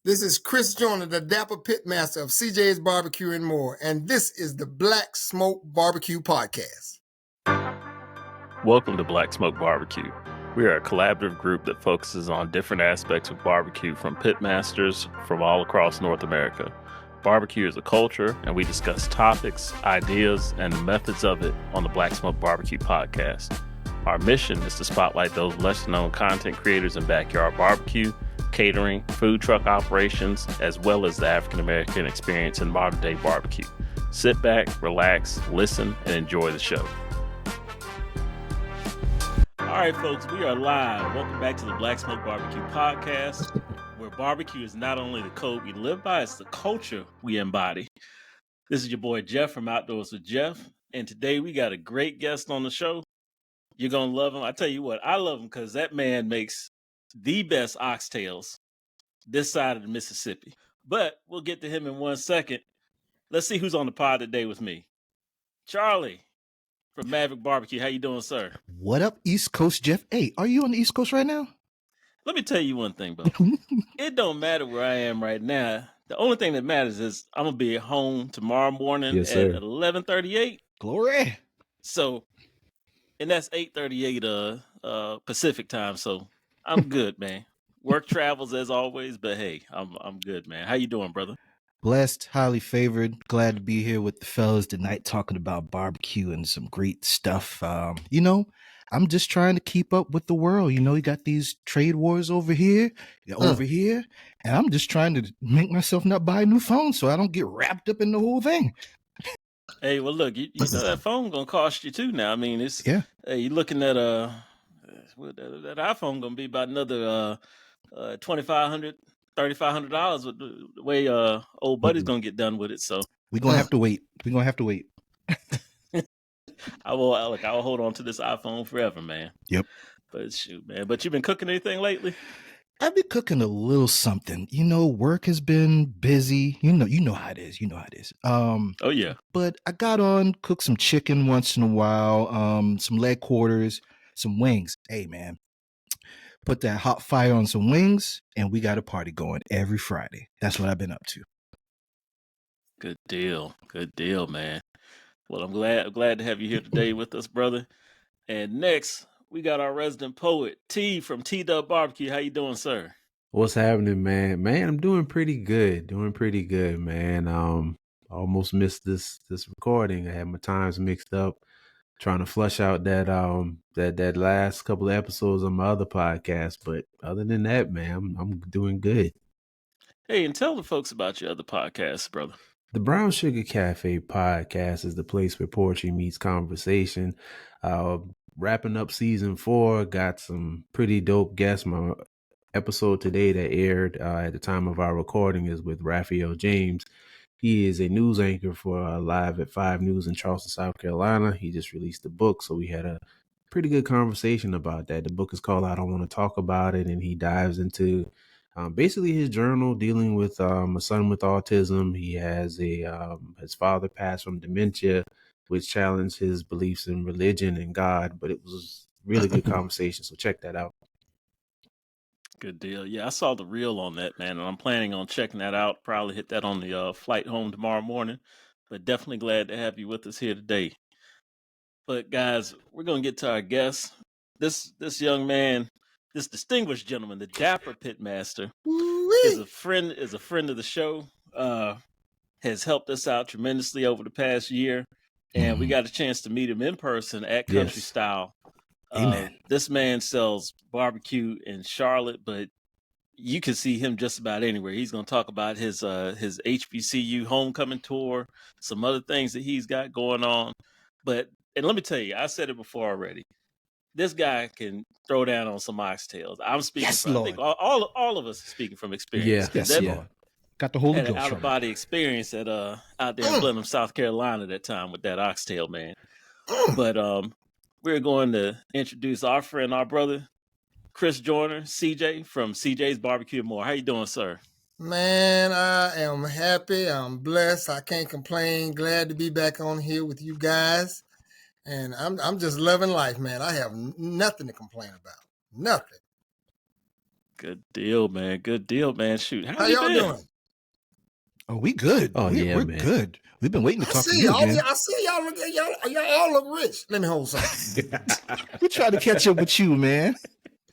This is Chris Joyner, the Dapper Pitmaster of CJ's Barbecue and More, and this is the Black Smoke Barbecue Podcast. Welcome to Black Smoke Barbecue. We are a collaborative group that focuses on different aspects of barbecue from pitmasters from all across North America. Barbecue is a culture, and we discuss topics, ideas, and the methods of it on the Black Smoke Barbecue Podcast. Our mission is to spotlight those lesser-known content creators in backyard barbecue, catering, food truck operations, as well as the African-American experience in modern-day barbecue. Sit back, relax, listen, and enjoy the show. All right, folks, we are live. Welcome back to the Black Smoke Barbecue Podcast, where barbecue is not only the code we live by, it's the culture we embody. This is your boy Jeff from Outdoors with Jeff, and today we got a great guest on the show. You're going to love him. I tell you what, I love him because that man makes the best oxtails this side of the Mississippi. But we'll get to him in 1 second. Let's see who's on the pod today with me. Charlie from Maverick Barbecue. How you doing, sir? What up, East Coast Jeff? Hey, are you on the East Coast right now? Let me tell you one thing, bro. It don't matter where I am right now. The only thing that matters is I'm going to be at home tomorrow morning at 11:38. Glory. So, and that's 8:38 Pacific time. So I'm good, man. Work travels as always, but hey, I'm good, man. How you doing, brother? Blessed, highly favored. Glad to be here with the fellas tonight talking about barbecue and some great stuff. I'm just trying to keep up with the world. You got these trade wars over here, and I'm just trying to make myself not buy a new phone so I don't get wrapped up in the whole thing. Hey, well, look, you know that phone gonna cost you too now. I mean, it's yeah. Hey, you're looking at that iPhone gonna be about another $2,500, $3,500 with the way old buddy's gonna get done with it. So we're gonna have to wait. I'll hold on to this iPhone forever, man. Yep. But shoot, man. But you been cooking anything lately? I've been cooking a little something. Work has been busy. You know how it is. Oh yeah. But I got on, cook some chicken once in a while, some leg quarters, some wings. Hey man, put that hot fire on some wings, and we got a party going every Friday. That's what I've been up to. Good deal, man. Well, I'm glad to have you here today with us, brother. And next, we got our resident poet, T from T-Dub Barbecue. How you doing, sir? What's happening, man? Man, I'm doing pretty good, man. Almost missed this recording. I had my times mixed up, trying to flush out that last couple of episodes on my other podcast. But other than that, man, I'm doing good. Hey, and tell the folks about your other podcasts, brother. The Brown Sugar Cafe podcast is the place where poetry meets conversation. Wrapping up season 4, got some pretty dope guests. My episode today that aired at the time of our recording is with Raphael James. He is a news anchor for Live at 5 News in Charleston, South Carolina. He just released a book, so we had a pretty good conversation about that. The book is called I Don't Want to Talk About It, and he dives into basically his journal dealing with a son with autism. He has his father passed from dementia, which challenged his beliefs in religion and God, but it was really good conversation. So check that out. Good deal. Yeah, I saw the reel on that, man, and I'm planning on checking that out. Probably hit that on the flight home tomorrow morning, but definitely glad to have you with us here today. But guys, we're going to get to our guest. This young man, this distinguished gentleman, the Dapper Pitmaster, is a friend of the show, has helped us out tremendously over the past year. And we got a chance to meet him in person at Country Style. Amen. This man sells barbecue in Charlotte, but you can see him just about anywhere. He's going to talk about his HBCU homecoming tour, some other things that he's got going on. And let me tell you, I said it before already. This guy can throw down on some oxtails. I'm speaking from, Lord. I think all of us are speaking from experience. Yes, Lord. Got the Holy had Ghost. An out-of-body experience at out there in Blenheim, South Carolina that time with that oxtail, man. But we're going to introduce our friend, our brother, Chris Joyner, CJ from CJ's Barbecue and More. How you doing, sir? Man, I am happy. I'm blessed. I can't complain. Glad to be back on here with you guys. And I'm just loving life, man. I have nothing to complain about. Nothing. Good deal, man. Good deal, man. Shoot, How you y'all been? doing? Oh, we good. Oh, we're man. good. We've been waiting to I talk to see you y'all. again. I see y'all. Look at y'all all look rich. Let me hold something. We trying to catch up with you, man.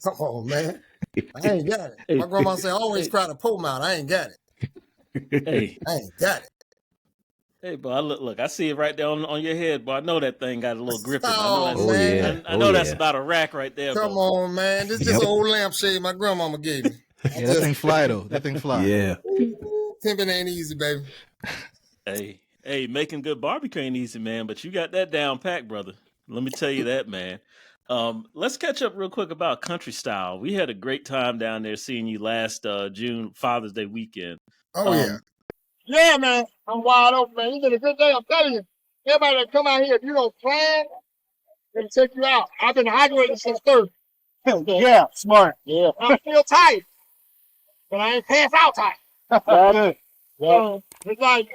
Come on, man. I ain't got it. Hey, My grandma said, always hey. cry to pull mouth. I ain't got it. Hey, I ain't got it. hey, boy, look, I see it right there on your head, boy. I know that thing got a little grip in it. I know Oh, that's, Oh, yeah. I know that's yeah. about a rack right there, Come bro. on, man. This is just Yep. an old lampshade my grandmama gave me. Yeah, that thing fly though. That thing fly. Yeah. Pimping ain't easy, baby. Hey, making good barbecue ain't easy, man, but you got that down pat, brother. Let me tell you that, man. Let's catch up real quick about Country Style. We had a great time down there seeing you last June Father's Day weekend. Oh, yeah. Yeah, man. I'm wide open, man. It's been a good day. I'm telling you. Everybody that come out here, if you don't plan, they'll take you out. I've been hydrating since Thursday. Yeah, smart. Yeah. I'm still tired, but I ain't passed out tired. That's it. Yeah. It's like,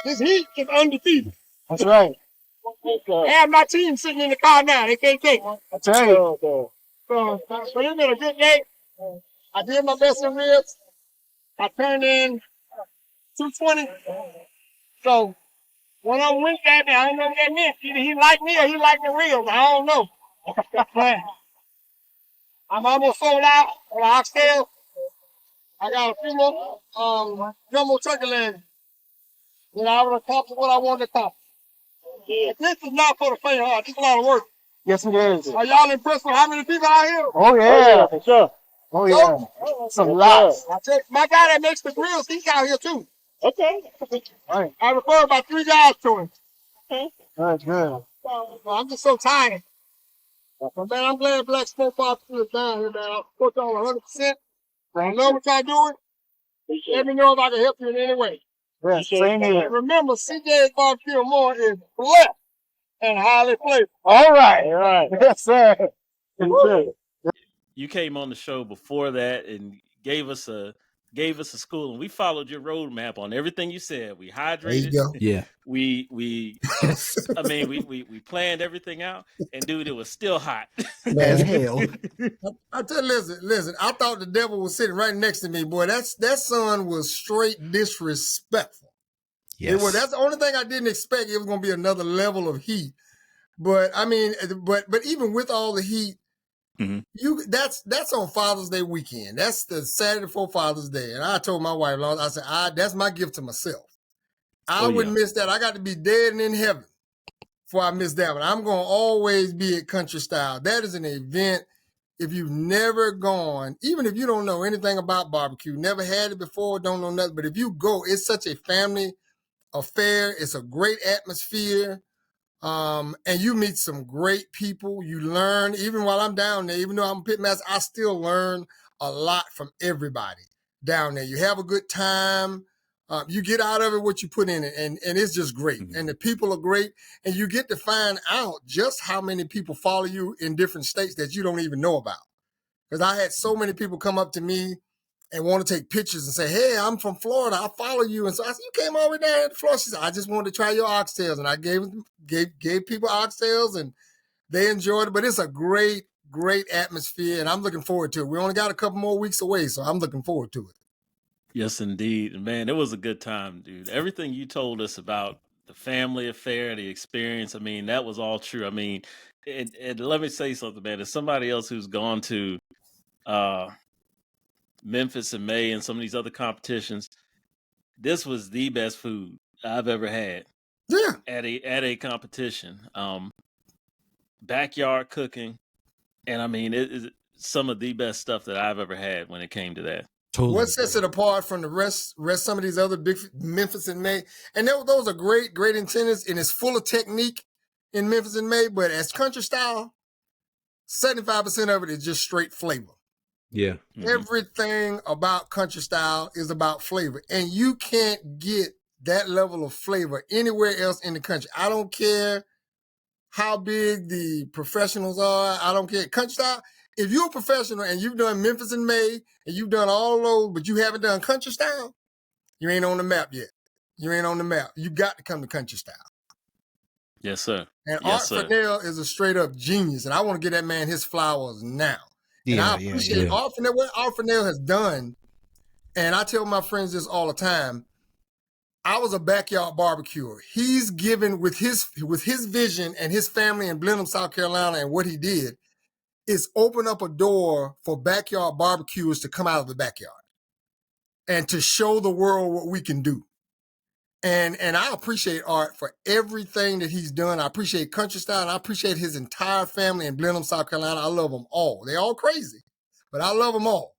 this heat is undefeated. That's right. I have my team sitting in the car now. They can't take it. That's right. So, but it's been a good day. I did my best in ribs. I turned in 220. So when I'm with that, I don't know what that meant. Either he like me or he like the reels. I don't know. I'm almost sold out on the Oxtails. I got a few more jumbo turkey legs. I would accomplish what I wanted to accomplish. This is not for the faint heart. This is a lot of work. Yes, it is. Are y'all impressed with how many people out here? Oh, yeah, for sure. Oh, yeah. Some lots. My guy that makes the grills, he's out here, too. Okay. Right. I refer about 3 guys to him. Okay. That's good. I'm just so tired. But, man, I'm glad Black Smoke Barbecue is down here, man. I support y'all 100%. I love what y'all doing. Let me know if I can help you in any way. Yeah, same here. And remember, CJ's Barbecue and More is blessed and highly flavored. All right. All right. Yes, sir. Yes, sir. You came on the show before that and gave us a school, and we followed your roadmap on everything you said. We hydrated. There you go. Yeah. We planned everything out, and dude, it was still hot. As hell. I tell you, listen. I thought the devil was sitting right next to me, boy. That son was straight disrespectful. Yes. That's the only thing I didn't expect. It was going to be another level of heat. But I mean, but even with all the heat, that's on Father's Day weekend. That's the Saturday before Father's Day. And I told my wife, I said, that's my gift to myself. I wouldn't miss that. I got to be dead and in heaven before I miss that one. I'm going to always be at Country Style. That is an event. If you've never gone, even if you don't know anything about barbecue, never had it before, don't know nothing, but if you go, it's such a family affair. It's a great atmosphere. And you meet some great people. You learn, even while I'm down there, even though I'm a pitmaster, I still learn a lot from everybody down there. You have a good time. You get out of it what you put in it, and it's just great. And the people are great, and you get to find out just how many people follow you in different states that you don't even know about. Because I had so many people come up to me and want to take pictures and say, hey, I'm from Florida. I follow you. And so I said, you came all the way down to Florida. She said, I just wanted to try your oxtails. And I gave people oxtails, and they enjoyed it. But it's a great, great atmosphere, and I'm looking forward to it. We only got a couple more weeks away, so I'm looking forward to it. Yes, indeed. Man, it was a good time, dude. Everything you told us about the family affair, the experience, I mean, that was all true. I mean, and let me say something, man. As somebody else who's gone to Memphis in May and some of these other competitions, this was the best food I've ever had. Yeah. At a competition. Backyard cooking. And I mean, it is some of the best stuff that I've ever had when it came to that. Totally. What sets it apart from the rest some of these other big Memphis in May? And those are great, great antennas, and it's full of technique in Memphis in May. But as Country Style, 75% of it is just straight flavor. Yeah. Everything about Country Style is about flavor, and you can't get that level of flavor anywhere else in the country. I don't care how big the professionals are. I don't care. Country Style, if you're a professional and you've done Memphis in May and you've done all those, but you haven't done Country Style, you ain't on the map yet. You ain't on the map. You got to come to Country Style. Yes, sir. And Yes, Art Fennell is a straight up genius, and I want to give that man his flowers now. And I Yeah, appreciate Art Fennell, what Art Fennell has done. And I tell my friends this all the time. I was a backyard barbecuer. He's given with his vision and his family in Blenheim, South Carolina, and what he did is open up a door for backyard barbecuers to come out of the backyard and to show the world what we can do. And I appreciate Art for everything that he's done. I appreciate Country Style, and I appreciate his entire family in Blenheim, South Carolina. I love them all. They're all crazy, but I love them all.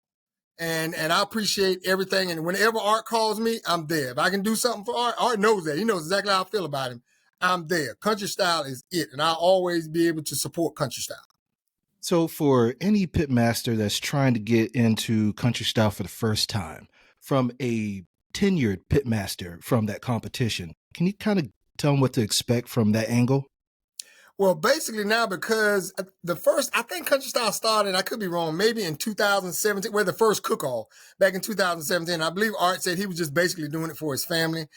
And I appreciate everything. And whenever Art calls me, I'm there. If I can do something for Art, Art knows that. He knows exactly how I feel about him. I'm there. Country Style is it. And I'll always be able to support Country Style. So for any pitmaster that's trying to get into Country Style for the first time, from a tenured pitmaster from that competition, can you kind of tell them what to expect from that angle? Well, basically now, because I think Country Style started, I could be wrong, maybe in 2017, the first cook-off back in 2017. I believe Art said he was just basically doing it for his family.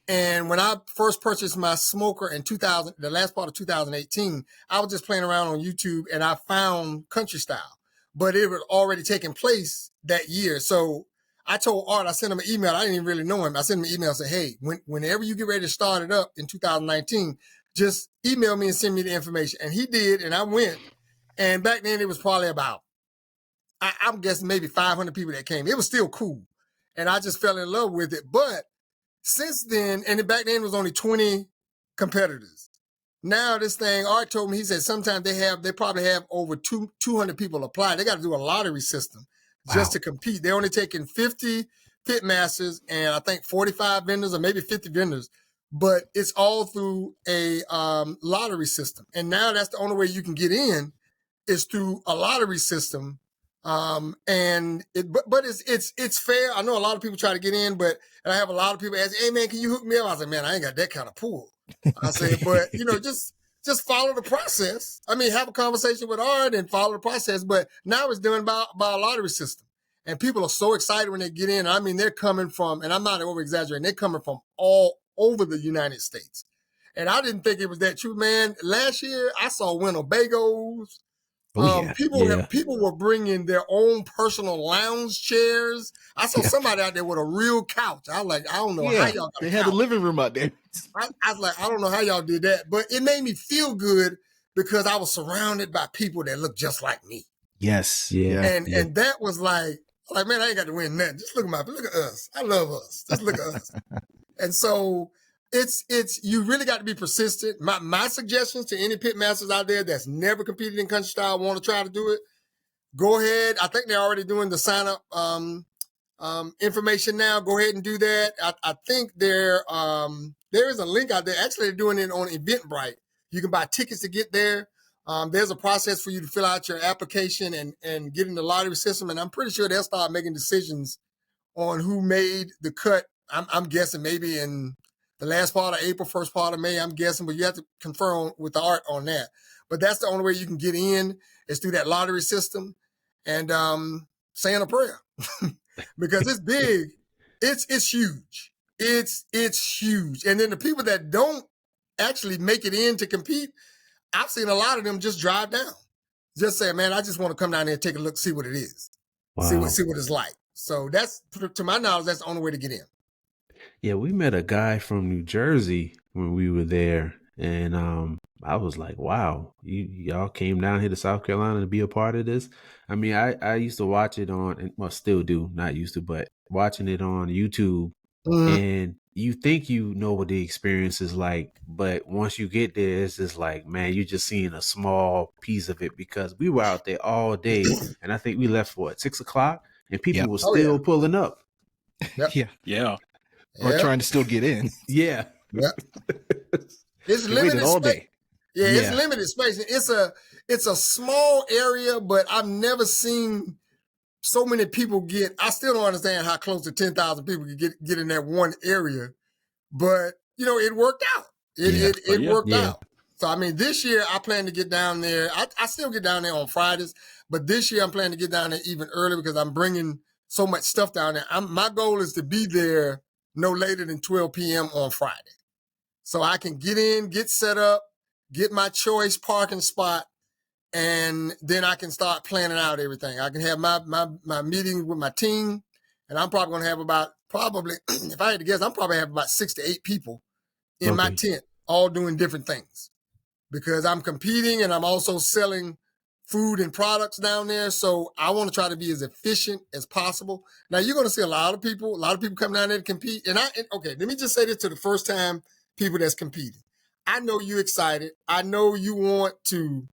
And when I first purchased my smoker in the last part of 2018, I was just playing around on YouTube and I found Country Style, but it was already taking place that year. So I told Art, I sent him an email. I didn't even really know him. I sent him an email and said, hey, whenever you get ready to start it up in 2019, just email me and send me the information. And he did, and I went. And back then it was probably about, I'm guessing maybe 500 people that came. It was still cool. And I just fell in love with it. But since then, and back then it was only 20 competitors. Now this thing, Art told me, he said sometimes they probably have over 200 people apply. They got to do a lottery system just to compete. They're only taking 50 pitmasters and I think 45 vendors or maybe 50 vendors. But it's all through a lottery system. And now that's the only way you can get in is through a lottery system. But it's fair. I know a lot of people try to get in, and I have a lot of people ask, hey man, can you hook me up? I said, man, I ain't got that kind of pull. I said, but just follow the process. I mean, have a conversation with Art and follow the process. But now it's done by a lottery system. And people are so excited when they get in. I mean, they're coming from, and I'm not over exaggerating, they're coming from all over the United States. And I didn't think it was that true, man. Last year, I saw Winnebagos. People were bringing their own personal lounge chairs. I saw somebody out there with a real couch. I was like, I don't know how y'all got They had a living room out there. I was like, I don't know how y'all did that. But it made me feel good because I was surrounded by people that look just like me. Yes. Yeah. And that was like, man, I ain't got to win nothing. Just look at us. I love us. Just look at us. And so it's you really got to be persistent. My suggestions to any pitmasters out there that's never competed in Country Style, want to try to do it, go ahead. I think they're already doing the sign up information now. Go ahead and do that. I think there is a link out there. Actually, they're doing it on Eventbrite. You can buy tickets to get there. There's a process for you to fill out your application and get in the lottery system. And I'm pretty sure they'll start making decisions on who made the cut. I'm guessing maybe in the last part of April, first part of May, I'm guessing, but you have to confirm with the Art on that. But that's the only way you can get in is through that lottery system and saying a prayer because it's big. It's huge. It's huge. And then the people that don't actually make it in to compete, I've seen a lot of them just drive down. Just say, man, I just want to come down there and take a look, see what it is. Wow. See what it's like. So that's, to my knowledge, that's the only way to get in. Yeah, we met a guy from New Jersey when we were there. And I was like, wow, y'all came down here to South Carolina to be a part of this? I mean, I used to watch it on, well, still do, not used to, but watching it on YouTube. And you think you know what the experience is like, but once you get there, it's just like, man, you're just seeing a small piece of it because we were out there all day. And I think we left for 6 o'clock and people were still pulling up. Yep. Yeah. Or trying to still get in. Yeah. It's limited all space. day. Yeah, it's limited space. It's a small area, but I've never seen so many people get. I still don't understand how close to 10,000 people could get in that one area, but it worked out. It worked out. So I mean, this year I plan to get down there. I still get down there on Fridays, but this year I'm planning to get down there even earlier because I'm bringing so much stuff down there. My goal is to be there no later than 12 p.m. on Friday. So I can get in, get set up, get my choice parking spot, and then I can start planning out everything. I can have my meetings with my team, and I'm probably going to have if I had to guess, I'm probably have about 6 to 8 people in my tent, all doing different things, because I'm competing and I'm also selling food and products down there. So I want to try to be as efficient as possible. Now you're going to see a lot of people come down there to compete. Okay, let me just say this to the first time people that's competing. I know you're excited. I know you want to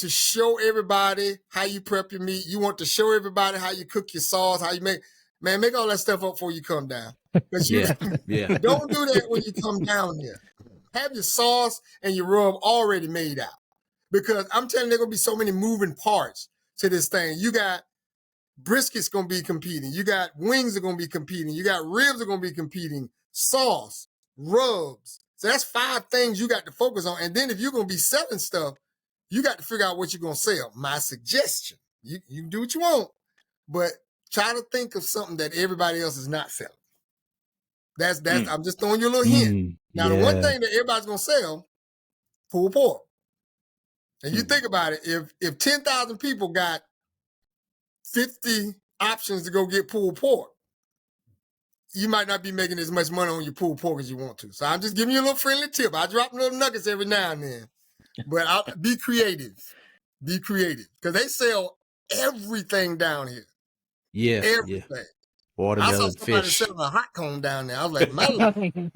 show everybody how you prep your meat. You want to show everybody how you cook your sauce, how you make all that stuff up before you come down. Don't do that when you come down here. Have your sauce and your rub already made out. Because I'm telling you, there are going to be so many moving parts to this thing. You got brisket's going to be competing. You got wings are going to be competing. You got ribs are going to be competing. Sauce, rubs. So that's 5 things you got to focus on. And then if you're going to be selling stuff, you got to figure out what you're going to sell. My suggestion, you can do what you want, but try to think of something that everybody else is not selling. That's I'm just throwing you a little hint. Now, the one thing that everybody's going to sell, pulled pork. And you think about it, if 10,000 people got 50 options to go get pulled pork, you might not be making as much money on your pulled pork as you want to. So I'm just giving you a little friendly tip. I drop little nuggets every now and then. But I'll be creative. Be creative. Because they sell everything down here. Yeah. Everything. Yeah. Watermelon, I saw somebody fish. selling a hot cone down there. I was like, man.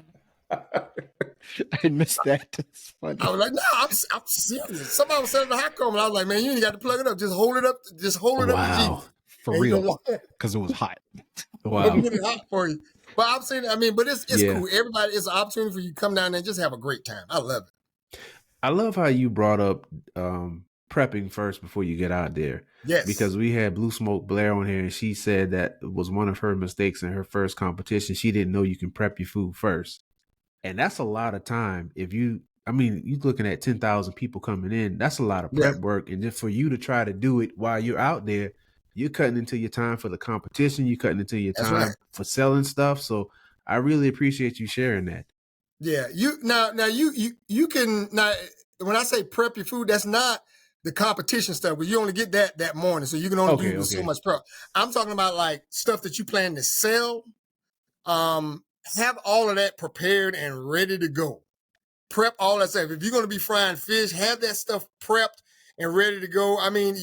I missed that. That's funny. I was like, no, I'm serious. Somebody was selling a hot cone, and I was like, man, you ain't got to plug it up. Just hold it up. Just hold it up. Wow. For real. Because it was hot. Wow. It's really hot for you. But I'm saying, but it's cool. Everybody, it's an opportunity for you to come down there and just have a great time. I love it. I love how you brought up prepping first before you get out there. Yes. Because we had Blue Smoke Blair on here, and she said that was one of her mistakes in her first competition. She didn't know you can prep your food first. And that's a lot of time. You're looking at 10,000 people coming in. That's a lot of prep work. And just for you to try to do it while you're out there, you're cutting into your time for the competition. You're cutting into your time for selling stuff. So I really appreciate you sharing that. Yeah. You can when I say prep your food, that's not the competition stuff, but you only get that morning. So you can only do so much prep. I'm talking about like stuff that you plan to sell. Have all of that prepared and ready to go. Prep all that stuff. If you're going to be frying fish, have that stuff prepped and ready to go. I mean,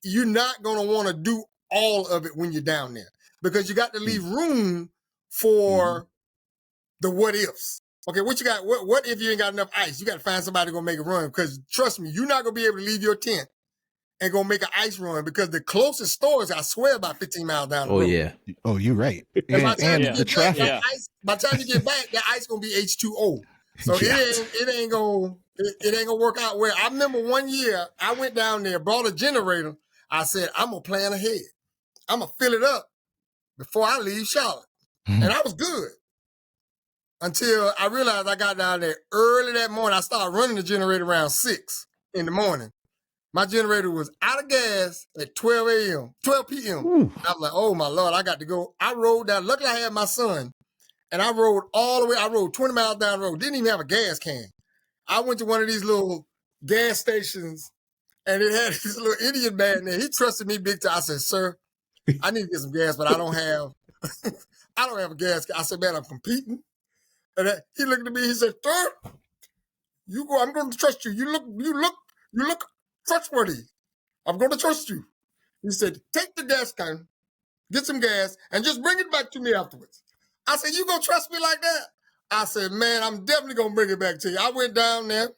you're not going to want to do all of it when you're down there, because you got to leave room for the what ifs. Okay, what you got? What if you ain't got enough ice? You got to find somebody to go make a run, because trust me, you're not going to be able to leave your tent and go make an ice run, because the closest store is, I swear, about 15 miles down the road. Oh, yeah. Oh, you're right. And by the time you get back, that ice going to be H2O. So it ain't gonna work out well. I remember one year I went down there, brought a generator. I said, I'm gonna plan ahead. I'm gonna fill it up before I leave Charlotte. And I was good until I realized I got down there early that morning. I started running the generator around 6 in the morning. My generator was out of gas at 12 p.m. I was like, oh my Lord, I got to go. I rode down. Luckily I had my son. And I rode all the way. I rode 20 miles down the road. Didn't even have a gas can. I went to one of these little gas stations, and it had this little Indian man there. He trusted me big time. I said, sir, I need to get some gas, but I don't have a gas can. I said, man, I'm competing. And he looked at me. He said, sir, you go. I'm going to trust you. You look trustworthy. I'm going to trust you. He said, take the gas can, get some gas, and just bring it back to me afterwards. I said, you gonna trust me like that? I said, man, I'm definitely gonna bring it back to you. I went down there.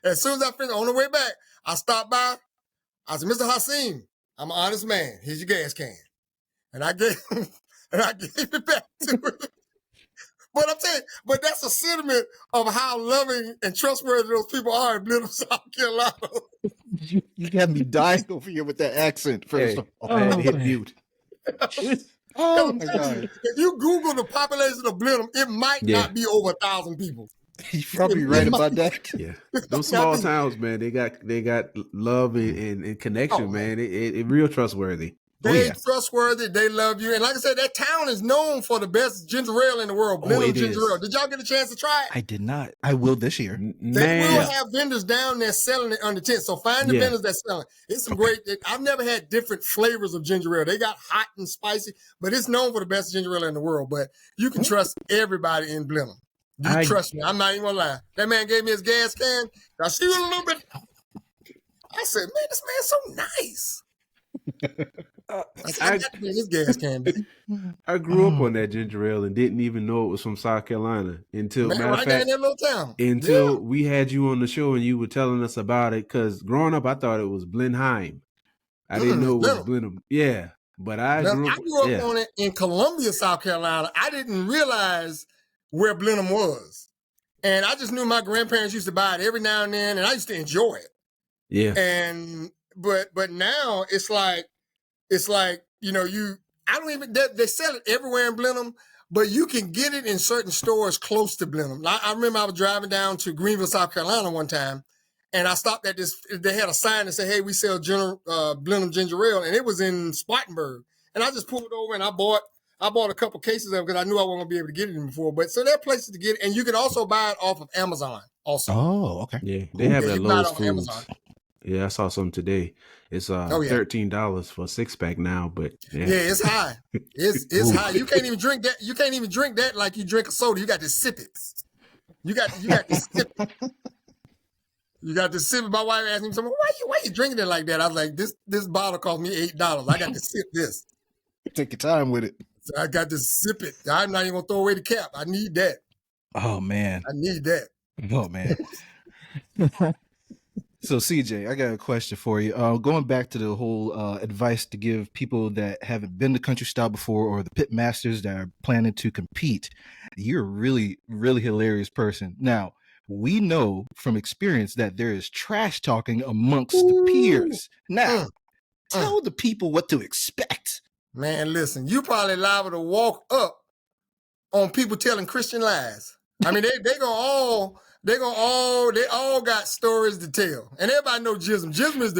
As soon as I finished, on the way back, I stopped by. I said, Mr. Hassim, I'm an honest man. Here's your gas can. And I gave it back to him. But I'm saying, that's a sentiment of how loving and trustworthy those people are in Blenheim, South Carolina. You got me dying over here with that accent. First of all, I had to hit mute. Oh my God! If you Google the population of Blenheim, it might not be over 1,000 people. You're probably right about that. Yeah, those small towns, man, they got love and connection, man. It real trustworthy. They trustworthy. They love you. And like I said, that town is known for the best ginger ale in the world. Blenheim ginger ale. Did y'all get a chance to try it? I did not. I will this year. They will have vendors down there selling it under tent. So find the vendors that's selling. It's some great. I've never had different flavors of ginger ale. They got hot and spicy, but it's known for the best ginger ale in the world. But you can trust everybody in Blenheim. You trust me. I'm not even gonna lie. That man gave me his gas can. Now she was a little bit. I said, man, this man's so nice. I grew up on that ginger ale and didn't even know it was from South Carolina until in that little town. Until we had you on the show and you were telling us about it. Because growing up, I thought it was Blenheim. I didn't know it was Blenheim. Yeah, but I grew up on it in Columbia, South Carolina. I didn't realize where Blenheim was, and I just knew my grandparents used to buy it every now and then, and I used to enjoy it. Yeah, and but now it's like, you know, I don't even, they sell it everywhere in Blenheim, but you can get it in certain stores close to Blenheim. I remember I was driving down to Greenville, South Carolina one time, and I stopped at this, they had a sign that said, hey, we sell Blenheim ginger ale, and it was in Spartanburg. And I just pulled over and I bought a couple cases of it because I knew I wasn't going to be able to get it before. But so there are places to get it, and you can also buy it off of Amazon also. Oh, okay. Yeah, they have it at Lowe's Foods. Yeah, I saw some today. It's $13 for a 6-pack now, but it's high. It's high. You can't even drink that. You can't even drink that like you drink a soda. You got to sip it. You got to sip it. You got to sip it. My wife asked me, why you drinking it like that? I was like, this bottle cost me $8. I got to sip this. Take your time with it. So I got to sip it. I'm not even gonna throw away the cap. I need that. Oh man. I need that. Oh man. So CJ, I got a question for you. Going back to the whole advice to give people that haven't been to Country Style before or the pit masters that are planning to compete, you're a really, really hilarious person. Now, we know from experience that there is trash talking amongst the peers. Now, tell the people what to expect. Man, listen, you probably liable to walk up on people telling Christian lies. I mean, they all got stories to tell, and everybody know Jism. Jism is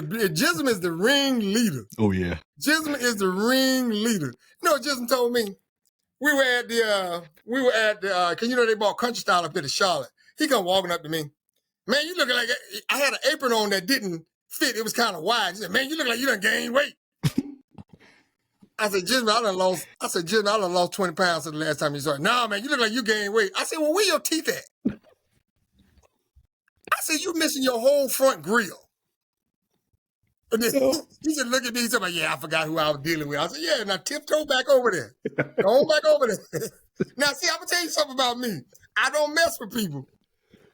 the ring leader. Oh yeah, Jism is the ring leader. You know what Jism told me? We were at the cause you know they bought Country Style up here to Charlotte. He come walking up to me, man, you looking like I had an apron on that didn't fit. It was kind of wide. He said, man, you look like you done gained weight. I said, Jism, I done lost 20 pounds since the last time you saw it. No, man, you look like you gained weight. I said, well, where your teeth at? I said, you missing your whole front grill. And then he just looked at me, he said, yeah, I forgot who I was dealing with. I said, yeah, now tiptoe back over there. Go on back over there. Now, see, I'm going to tell you something about me. I don't mess with people.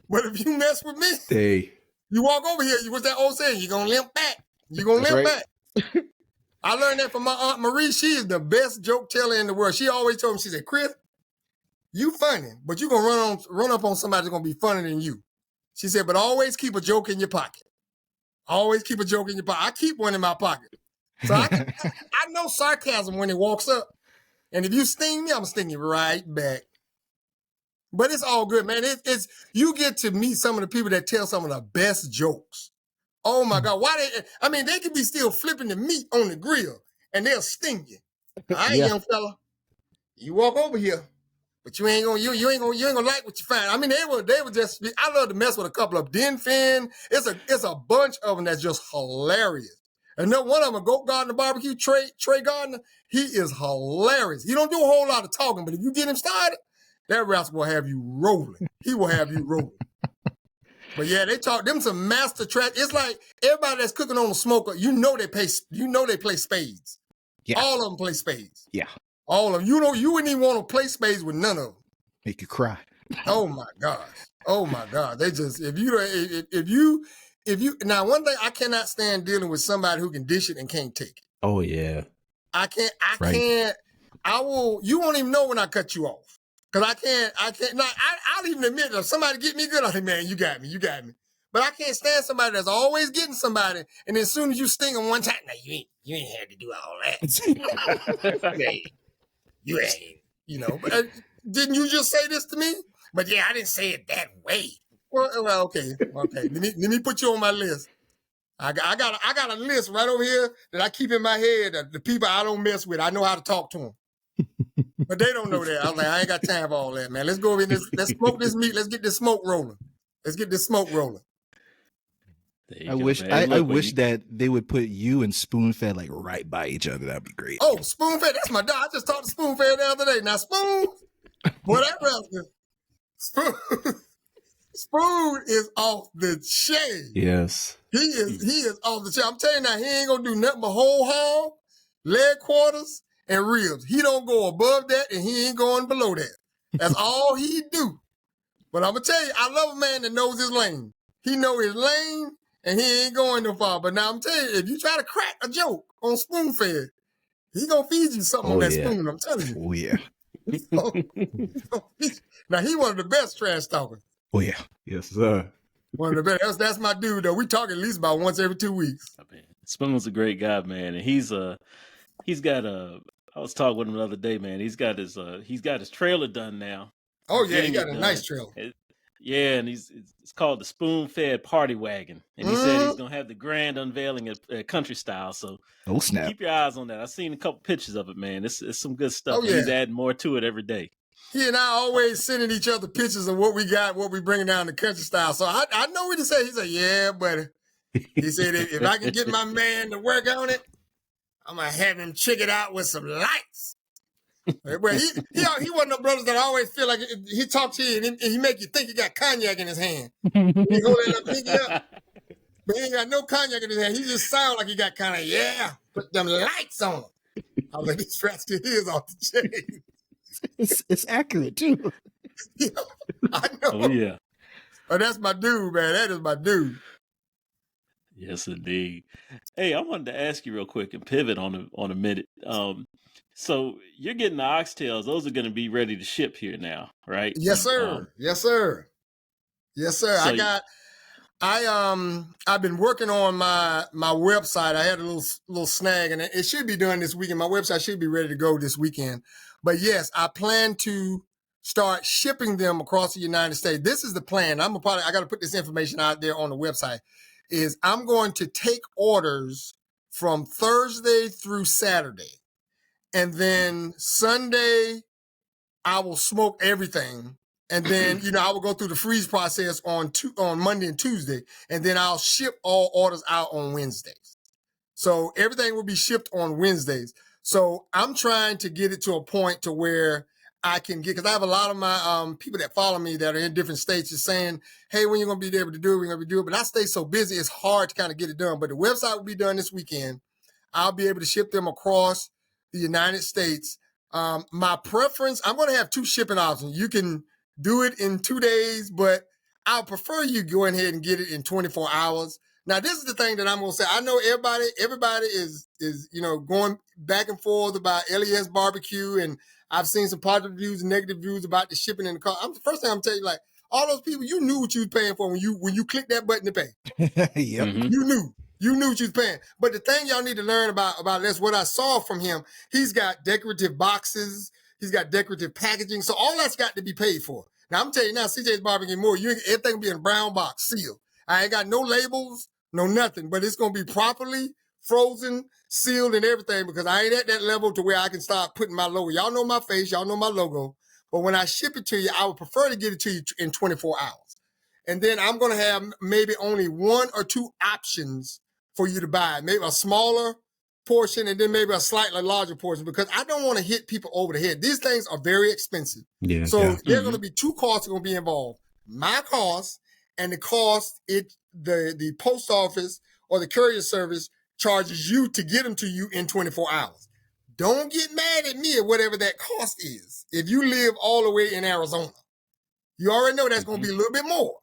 But if you mess with me, you walk over here, what's that old saying? You're going to limp back. You're going to limp back. I learned that from my Aunt Marie. She is the best joke teller in the world. She always told me, she said, Chris, you funny, but you're going to run up on somebody that's going to be funnier than you. She said, but always keep a joke in your pocket. Always keep a joke in your pocket. I keep one in my pocket. So I know sarcasm when it walks up. And if you sting me, I'm stinging right back. But it's all good, man. It's you get to meet some of the people that tell some of the best jokes. Oh my God. They could be still flipping the meat on the grill and they'll sting you. All right, young fella. You walk over here. But you ain't gonna like what you find. I mean, they were just. I love to mess with a couple of Den Fin. It's a bunch of them that's just hilarious. And then one of them, Goat Gardener Barbecue, Trey Gardner, he is hilarious. He don't do a whole lot of talking, but if you get him started, that rascal will have you rolling. He will have you rolling. But yeah, they talk them some master track. It's like everybody that's cooking on the smoker, they play spades. Yeah. All of them play spades. Yeah. All of them. You wouldn't even want to play spades with none of them. Make you cry. Oh my gosh. They just, if you, now one thing I cannot stand dealing with somebody who can dish it and can't take it. Oh yeah. I can't, you won't even know when I cut you off. Cause I can't, I'll even admit if somebody get me good, I say, man, you got me. But I can't stand somebody that's always getting somebody. And as soon as you sting them one time, now you ain't had to do all that. You ain't, but didn't you just say this to me? But yeah, I didn't say it that way. Well, okay. Let me put you on my list. I got a list right over here that I keep in my head of the people I don't mess with. I know how to talk to them. But they don't know that. I was like, I ain't got time for all that, man. Let's go over and let's smoke this meat. Let's get this smoke rolling. I wish that they would put you and Spoon-Fed like right by each other. That'd be great. Oh, Spoon-Fed, that's my dog. I just talked to Spoon-Fed the other day. Now, Spoon, boy, that brother, Spoon is off the chain. Yes. He is off the chain. I'm telling you now, he ain't gonna do nothing but whole hog, leg quarters, and ribs. He don't go above that, and he ain't going below that. That's all he do. But I'm gonna tell you, I love a man that knows his lane. He know his lane, and he ain't going no far. But now I'm telling you, if you try to crack a joke on Spoon-Fed, he gonna feed you something on that spoon. I'm telling you. Oh yeah. Now he one of the best trash talkers. Oh yeah. Yes, sir. One of the best. That's my dude though. We talk at least about once every 2 weeks. I mean, Spoon's a great guy, man, and he's got a. I was talking with him the other day, man. He's got his trailer done now. Oh yeah, he got a nice trailer. Yeah, and it's called the Spoon-Fed Party Wagon, and he said he's gonna have the grand unveiling at Country Style. So snap. Keep your eyes on that. I've seen a couple pictures of it, man. It's some good stuff. Oh, yeah. He's adding more to it every day. He and I always sending each other pictures of what we got, what we bringing down to Country Style. So I know what he said. He said, "Yeah, buddy." He said, "If I can get my man to work on it, I'm gonna have him check it out with some lights." Well, he one of the brothers that I always feel like he talk to you and he make you think he got cognac in his hand. He hold that pinky up, but he ain't got no cognac in his hand. He just sound like he got kind of put them lights on. I was like, he scratched his ears off the chain. It's accurate too. Yeah, I know. Oh yeah. Oh, that's my dude, man. That is my dude. Yes, indeed. Hey, I wanted to ask you real quick and pivot on a minute. So you're getting the oxtails; those are going to be ready to ship here now, right? Yes, sir. Yes, sir. Yes, sir. So I've been working on my website. I had a little snag, and it should be done this weekend. My website should be ready to go this weekend. But yes, I plan to start shipping them across the United States. This is the plan. I got to put this information out there on the website. Is I'm going to take orders from Thursday through Saturday. And then Sunday, I will smoke everything. And then, I will go through the freeze process on Monday and Tuesday. And then I'll ship all orders out on Wednesdays. So everything will be shipped on Wednesdays. So I'm trying to get it to a point to where I can get, because I have a lot of my people that follow me that are in different states just saying, hey, when you're going to be able to do it, we're going to do it. But I stay so busy, it's hard to kind of get it done. But the website will be done this weekend. I'll be able to ship them across the United States. My preference, I'm going to have 2 shipping options. You can do it in 2 days, but I'll prefer you go ahead and get it in 24 hours. Now, this is the thing that I'm going to say. I know everybody is going back and forth about LES barbecue, and I've seen some positive reviews and negative reviews about the shipping in the car. The first thing I'm telling you, like, all those people, you knew what you was paying for when you clicked that button to pay. Yep. Mm-hmm. You knew what you was paying. But the thing y'all need to learn about this, what I saw from him, he's got decorative boxes, he's got decorative packaging, so all that's got to be paid for. Now, I'm telling you now, CJ's Barbecue More, everything will be in a brown box, sealed. I ain't got no labels, no nothing, but it's going to be properly frozen, sealed, and everything, because I ain't at that level to where I can start putting my logo. Y'all know my face, y'all know my logo, but when I ship it to you, I would prefer to get it to you in 24 hours. And then I'm going to have maybe only 1 or 2 options for you to buy. Maybe a smaller portion and then maybe a slightly larger portion, because I don't want to hit people over the head. These things are very expensive. Yeah. So there are going to be 2 costs going to be involved. My cost and the cost the post office or the courier service charges you to get them to you in 24 hours. Don't get mad at me at whatever that cost is. If you live all the way in Arizona, you already know that's going to be a little bit more.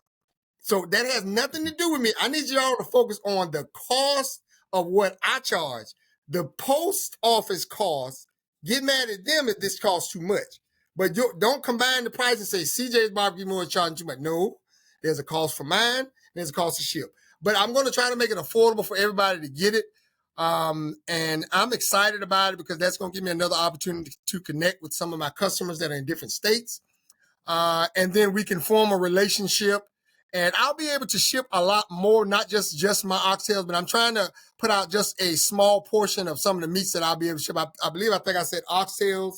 So that has nothing to do with me. I need y'all to focus on the cost of what I charge. The post office cost, get mad at them if this costs too much. But don't combine the price and say CJ's Barbecue More is charging too much. No, there's a cost for mine, there's a cost to ship. But I'm going to try to make it affordable for everybody to get it. And I'm excited about it because that's going to give me another opportunity to connect with some of my customers that are in different states. And then we can form a relationship And I'll be able to ship a lot more, not just my oxtails, but I'm trying to put out just a small portion of some of the meats that I'll be able to ship. I think I said oxtails,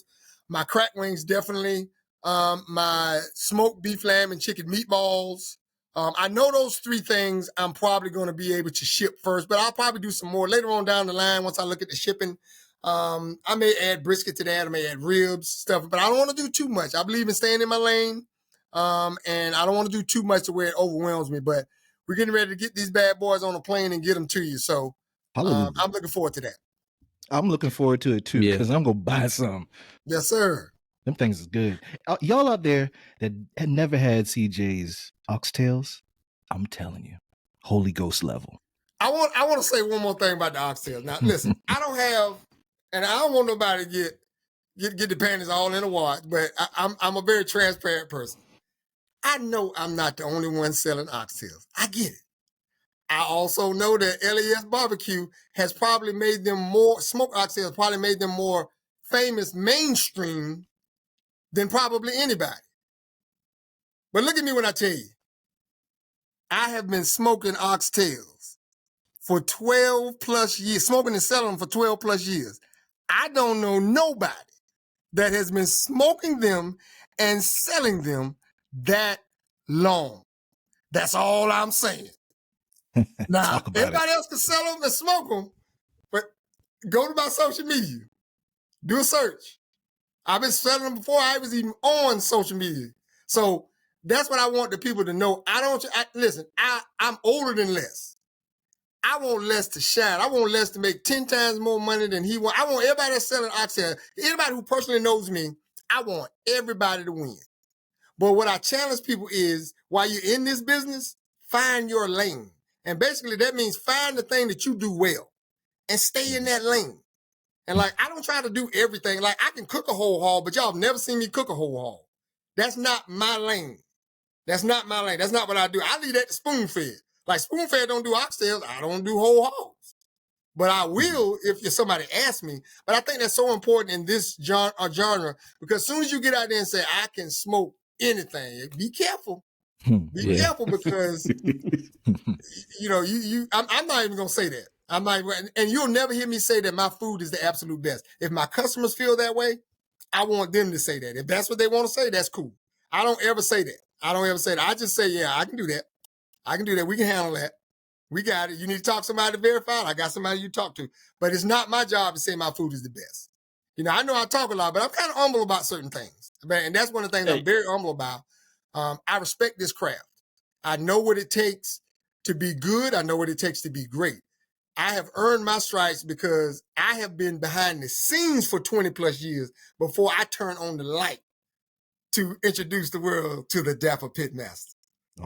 my crack wings, definitely, my smoked beef, lamb, and chicken meatballs. I know those 3 things I'm probably going to be able to ship first, but I'll probably do some more later on down the line once I look at the shipping. I may add brisket to that. I may add ribs, stuff, but I don't want to do too much. I believe in staying in my lane. And I don't want to do too much to where it overwhelms me, but we're getting ready to get these bad boys on a plane and get them to you. So I'm looking forward to that. I'm looking forward to it too, because I'm going to buy some. Yes, sir. Them things is good. Y'all out there that had never had CJ's oxtails, I'm telling you, Holy Ghost level. I want to say one more thing about the oxtails. Now, listen, I don't have, and I don't want nobody to get the panties all in a wad, but I'm a very transparent person. I know I'm not the only one selling oxtails. I get it. I also know that LAS Barbecue has probably made them more, smoked oxtails probably made them more famous mainstream than probably anybody. But look at me when I tell you, I have been smoking oxtails for 12 plus years, smoking and selling them for 12 plus years. I don't know nobody that has been smoking them and selling them that long. That's all I'm saying. Now, everybody else can sell them and smoke them, but go to my social media. Do a search. I've been selling them before I was even on social media. So that's what I want the people to know. Listen, I'm older than Les. I want Les to shine. I want Les to make 10 times more money than he wants. I want everybody that's selling oxtail, anybody who personally knows me, I want everybody to win. But what I challenge people is, while you're in this business, find your lane. And basically that means find the thing that you do well and stay in that lane. And like, I don't try to do everything. Like, I can cook a whole hog, but y'all have never seen me cook a whole hog. That's not my lane. That's not my lane. That's not what I do. I leave that to spoon-fed. Like, spoon-fed don't do oxtails. I don't do whole hogs. But I will if somebody asks me. But I think that's so important in this genre, because as soon as you get out there and say, I can smoke anything, be careful. Be careful, because, I'm not even going to say that. I'm not, and you'll never hear me say that my food is the absolute best. If my customers feel that way, I want them to say that. If that's what they want to say, that's cool. I don't ever say that. I just say, yeah, I can do that. I can do that. We can handle that. We got it. You need to talk to somebody to verify it. I got somebody you talk to. But it's not my job to say my food is the best. I know I talk a lot, but I'm kind of humble about certain things. And that's one of the things I'm very humble about. I respect this craft. I know what it takes to be good. I know what it takes to be great. I have earned my stripes because I have been behind the scenes for 20 plus years before I turn on the light to introduce the world to the Dapper Pitmaster.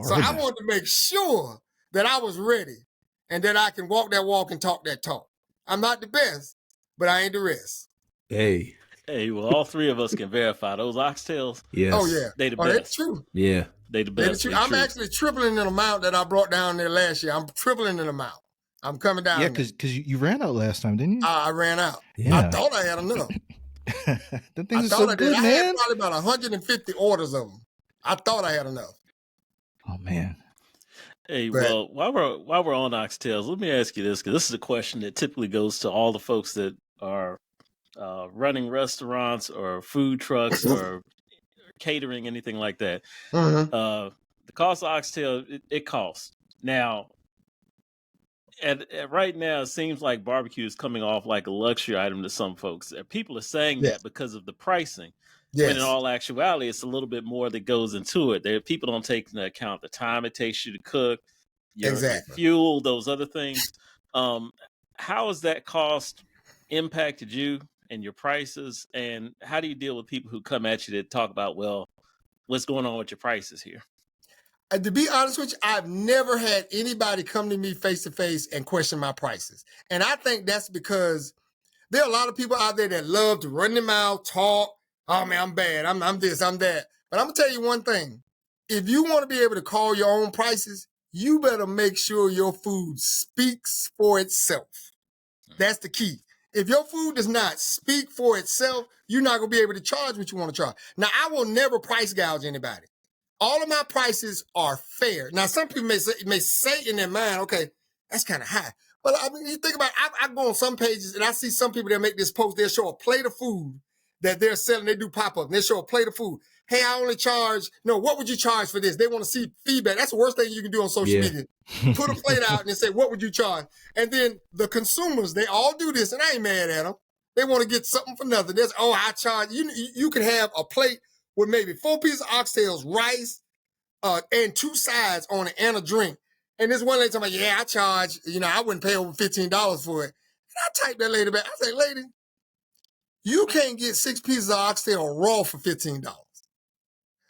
So I wanted to make sure that I was ready and that I can walk that walk and talk that talk. I'm not the best, but I ain't the rest. Hey, well, all 3 of us can verify those oxtails. Yes. Oh, yeah. They the best. That's true. Yeah. They the best. I'm actually tripling the amount that I brought down there last year. I'm tripling the amount. I'm coming down. Yeah, because you ran out last time, didn't you? I ran out. Yeah. I thought I had enough. Them things are so good, man. I had probably about 150 orders of them. I thought I had enough. Oh, man. Hey, well, while we're on oxtails, let me ask you this, because this is a question that typically goes to all the folks that are running restaurants or food trucks or catering, anything like that. The cost of oxtail, it costs. Now, at right now, it seems like barbecue is coming off like a luxury item to some folks. People are saying that because of the pricing. Yes. When in all actuality, it's a little bit more that goes into it. People don't take into account the time it takes you to cook, your fuel, those other things. How has that cost impacted you and your prices? And how do you deal with people who come at you to talk about, well, what's going on with your prices here? To be honest with you, I've never had anybody come to me face to face and question my prices. And I think that's because there are a lot of people out there that love to run their mouth, talk. Oh man, I'm bad. I'm this, I'm that. But I'm gonna tell you one thing. If you want to be able to call your own prices, you better make sure your food speaks for itself. That's the key. If your food does not speak for itself, you're not gonna be able to charge what you want to charge. Now, I will never price gouge anybody. all of my prices are fair. Now, some people may say in their mind, okay, that's kind of high. But I mean, you think about it, I go on some pages and I see some people that make this post, they'll show a plate of food that they're selling. They do pop-up and they show a plate of food. Hey, I only charge, no, what would you charge for this? They want to see feedback. That's the worst thing you can do on social media. Put a plate out and then say, what would you charge? And then the consumers, they all do this and I ain't mad at them. They want to get something for nothing. There's, I charge, you can have a plate with maybe 4 pieces of oxtails, rice, and 2 sides on it and a drink. And this one lady talking about, yeah, I charge, I wouldn't pay over $15 for it. And I typed that lady back. I said, lady, you can't get 6 pieces of oxtail raw for $15.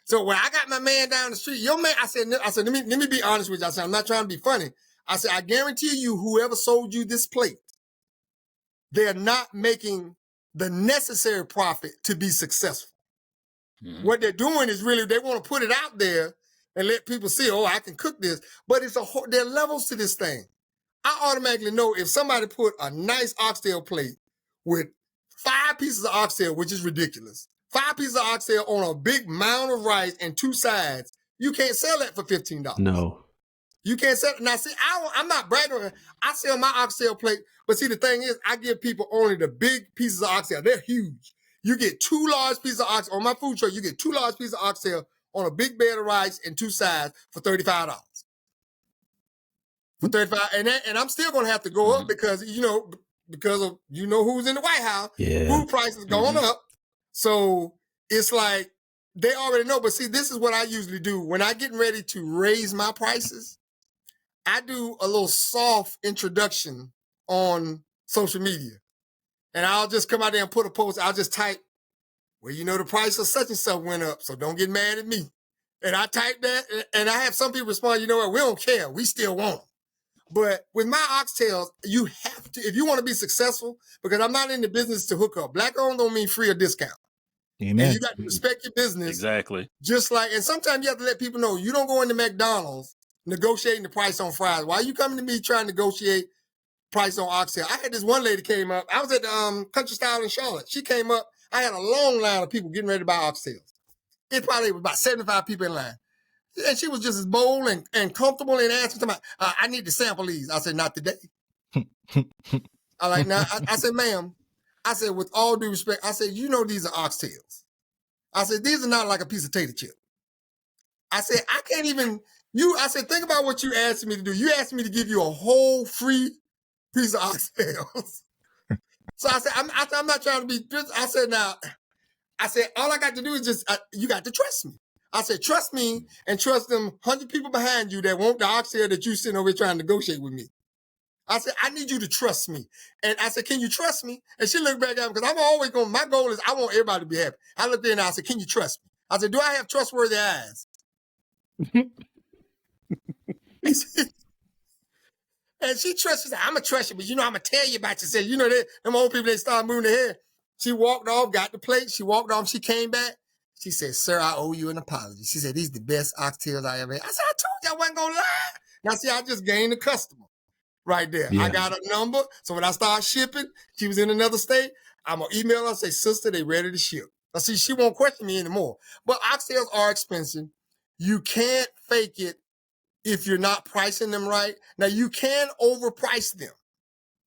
So when I got my man down the street, your man, I said, let me be honest with you. I said, I'm not trying to be funny. I said, I guarantee you, whoever sold you this plate, they're not making the necessary profit to be successful. Mm-hmm. What they're doing is really, they want to put it out there and let people see, I can cook this. But there are levels to this thing. I automatically know if somebody put a nice oxtail plate with 5 pieces of oxtail, which is ridiculous, 5 pieces of oxtail on a big mound of rice and 2 sides, you can't sell that for $15. No. You can't sell it. Now, see, I'm not bragging. I sell my oxtail plate, but see, the thing is, I give people only the big pieces of oxtail. They're huge. You get 2 large pieces of oxtail. On my food truck, you get 2 large pieces of oxtail on a big bed of rice and 2 sides for $35. For $35, and I'm still gonna have to go up because of who's in the White House. Yeah. Food prices going up. So it's like they already know. But see, this is what I usually do. When I get ready to raise my prices, I do a little soft introduction on social media. And I'll just come out there and put a post. I'll just type, well, the price of such and such went up, so don't get mad at me. And I type that, and I have some people respond, you know what, we don't care. We still want them. But with my oxtails, you have to, if you want to be successful, because I'm not in the business to hook up. Black owned don't mean free or discount. Amen. And you got to respect your business. Exactly. Just like, and sometimes you have to let people know, you don't go into McDonald's negotiating the price on fries. Why are you coming to me trying to negotiate price on oxtail? I had this one lady came up. I was at the Country Style in Charlotte. She came up. I had a long line of people getting ready to buy oxtails. It probably was about 75 people in line. And she was just as bold and comfortable in asking me, I need to sample these. I said, not today. I said, ma'am, I said, with all due respect, I said, these are oxtails. I said, these are not like a piece of tater chip. I said, I can't even, I said, think about what you asked me to do. You asked me to give you a whole free piece of oxtails. So I said, I'm not trying to be, I said, all I got to do is just, you got to trust me. I said, trust me and trust them 100 people behind you that want the oxtail that you sitting over here trying to negotiate with me. I said, I need you to trust me. And I said, can you trust me? And she looked back at me because I'm always going, my goal is I want everybody to be happy. I looked there and I said, can you trust me? I said, do I have trustworthy eyes? And she trusts, she said, I'm going to trust you, but I'm going to tell you about yourself. Them old people, they start moving their head. She walked off, got the plate. She walked off, she came back. She said, sir, I owe you an apology. She said, these are the best oxtails I ever had. I said, I told you I wasn't going to lie. Now, see, I just gained a customer right there. Yeah. I got a number. So when I start shipping, she was in another state. I'm going to email her and say, sister, they ready to ship. Now, see, she won't question me anymore. But oxtails are expensive. You can't fake it if you're not pricing them right. Now, you can overprice them.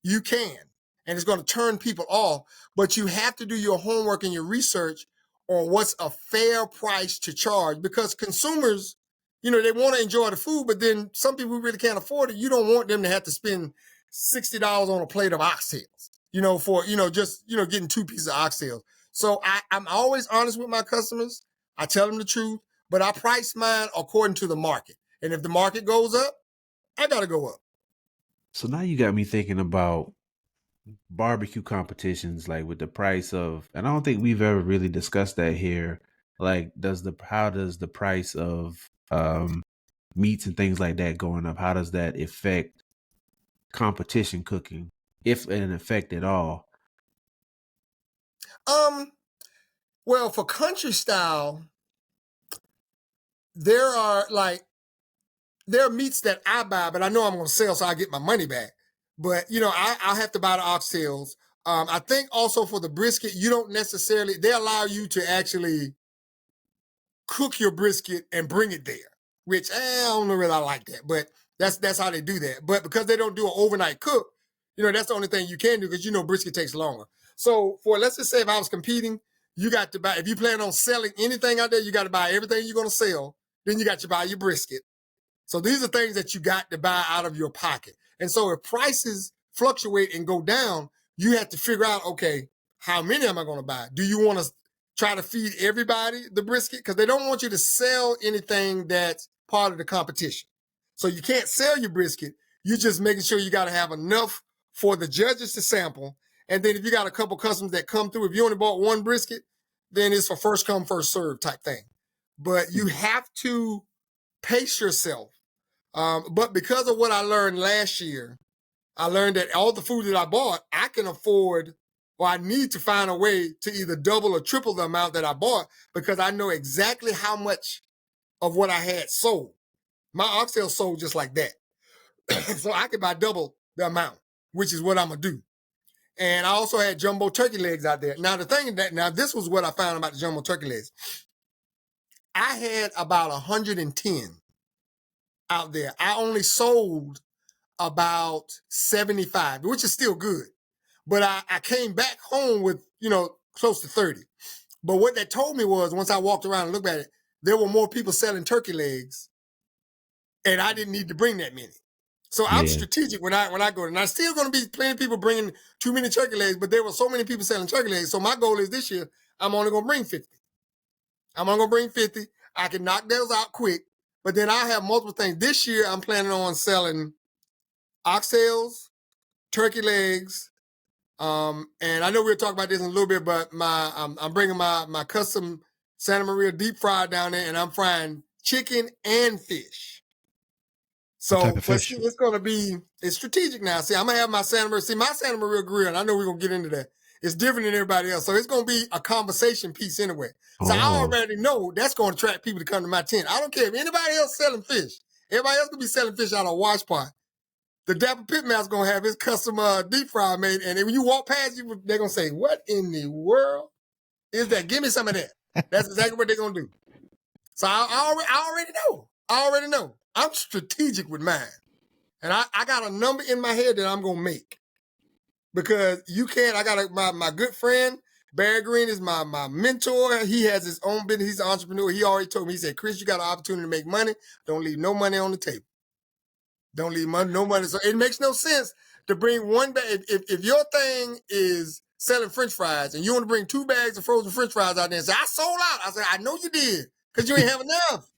You can. And it's going to turn people off. But you have to do your homework and your research on what's a fair price to charge, because consumers, they want to enjoy the food, but then some people who really can't afford it, you don't want them to have to spend $60 on a plate of oxtails, for, getting 2 pieces of oxtails. So I'm always honest with my customers. I tell them the truth, but I price mine according to the market. And if the market goes up, I got to go up. So now you got me thinking about barbecue competitions, like with the price of, and I don't think we've ever really discussed that here. Like, how does the price of meats and things like that going up, how does that affect competition cooking, if an effect at all? Well, for country style, there are meats that I buy, but I know I'm going to sell, so I get my money back. But, I have to buy the oxtails. I think also for the brisket, you don't necessarily, they allow you to actually cook your brisket and bring it there, which I don't know really I like that, but that's how they do that. But because they don't do an overnight cook, that's the only thing you can do because brisket takes longer. So let's just say if I was competing, you got to buy, if you plan on selling anything out there, you got to buy everything you're going to sell. Then you got to buy your brisket. So these are things that you got to buy out of your pocket. And so if prices fluctuate and go down, you have to figure out, okay, how many am I going to buy? Do you want to try to feed everybody the brisket? Because they don't want you to sell anything that's part of the competition. So you can't sell your brisket. You're just making sure you got to have enough for the judges to sample. And then if you got a couple customers that come through, if you only bought one brisket, then it's for first come, first serve type thing. But you have to pace yourself. But because of what I learned last year, I learned that all the food that I bought, I can afford, or I need to find a way to either double or triple the amount that I bought because I know exactly how much of what I had sold. My oxtail sold just like that. So I could buy double the amount, which is what I'm going to do. And I also had jumbo turkey legs out there. Now, this was what I found about the jumbo turkey legs. I had about 110 out there. I only sold about 75, which is still good. But I came back home with, close to 30. But what that told me was, once I walked around and looked at it, there were more people selling turkey legs, and I didn't need to bring that many. So I'm strategic when I go. And there's still going to be plenty of people bringing too many turkey legs, but there were so many people selling turkey legs. So my goal is this year, I'm only going to bring 50. I'm only going to bring 50. I can knock those out quick, but then I have multiple things. This year, I'm planning on selling oxtails, turkey legs, and I know we'll talk about this in a little bit, but I'm bringing my custom Santa Maria deep fry down there, and I'm frying chicken and fish. So it's going to be, it's strategic now. See, I'm going to have my Santa Maria grill, and I know we're going to get into that. It's different than everybody else. So it's going to be a conversation piece anyway. So I already know that's going to attract people to come to my tent. I don't care if anybody else selling fish. Everybody else could be selling fish out of a wash pot. The Dapper Pitmaster going to have his custom deep fry made. And when you walk past you, they're going to say, what in the world is that? Give me some of that. That's exactly what they're going to do. So I already know. I'm strategic with mine. And I got a number in my head that I'm going to make. Because you can't, I got my good friend, Barry Green is my mentor. He has his own business. He's an entrepreneur. He already told me, he said, Chris, you got an opportunity to make money. Don't leave no money on the table. Don't leave no money. So it makes no sense to bring one bag. If your thing is selling French fries and you want to bring 2 bags of frozen French fries out there and say, I sold out. I said, I know you did because you ain't have enough.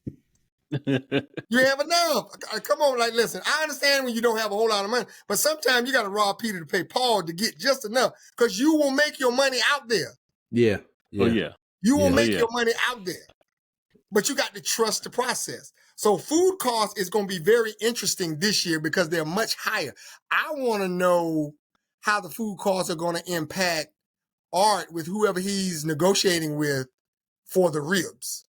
You ain't have enough. Come on, listen, I understand when you don't have a whole lot of money, but sometimes you got to rob Peter to pay Paul to get just enough because you will make your money out there. Yeah. Oh, yeah. You will make your money out there, but you got to trust the process. So food costs is going to be very interesting this year because they're much higher. I want to know how the food costs are going to impact Art with whoever he's negotiating with for the ribs.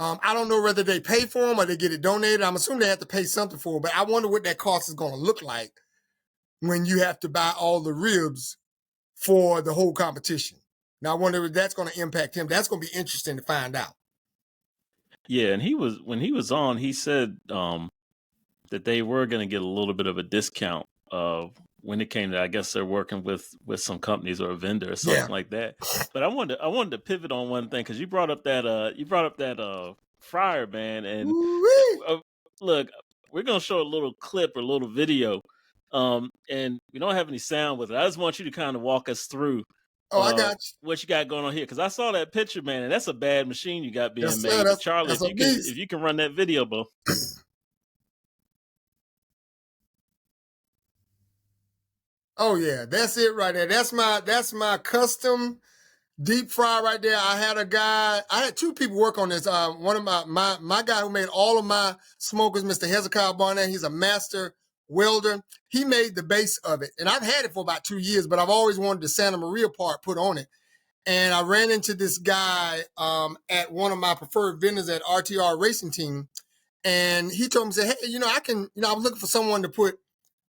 I don't know whether they pay for them or they get it donated. I'm assuming they have to pay something for it, but I wonder what that cost is going to look like when you have to buy all the ribs for the whole competition. Now, I wonder if that's going to impact him. That's going to be interesting to find out. Yeah, and when he was on, he said that they were going to get a little bit of a discount when it came to, I guess they're working with some companies or a vendor or something like that. But I wanted to pivot on one thing because you brought up that fryer, man, and look, we're gonna show a little clip or a little video, and we don't have any sound with it. I just want you to kind of walk us through. I got you. What you got going on here? Because I saw that picture, man, and that's a bad machine you got being made. Sir, Charlie, if you can run that video, bro. Oh yeah, that's it right there. That's my custom deep fry right there. I had 2 people work on this. One of my guy who made all of my smokers, Mr. Hezekiah Barnett, he's a master welder. He made the base of it. And I've had it for about 2 years, but I've always wanted the Santa Maria part put on it. And I ran into this guy at one of my preferred vendors at RTR Racing Team. And he told me, say, hey, I was looking for someone to put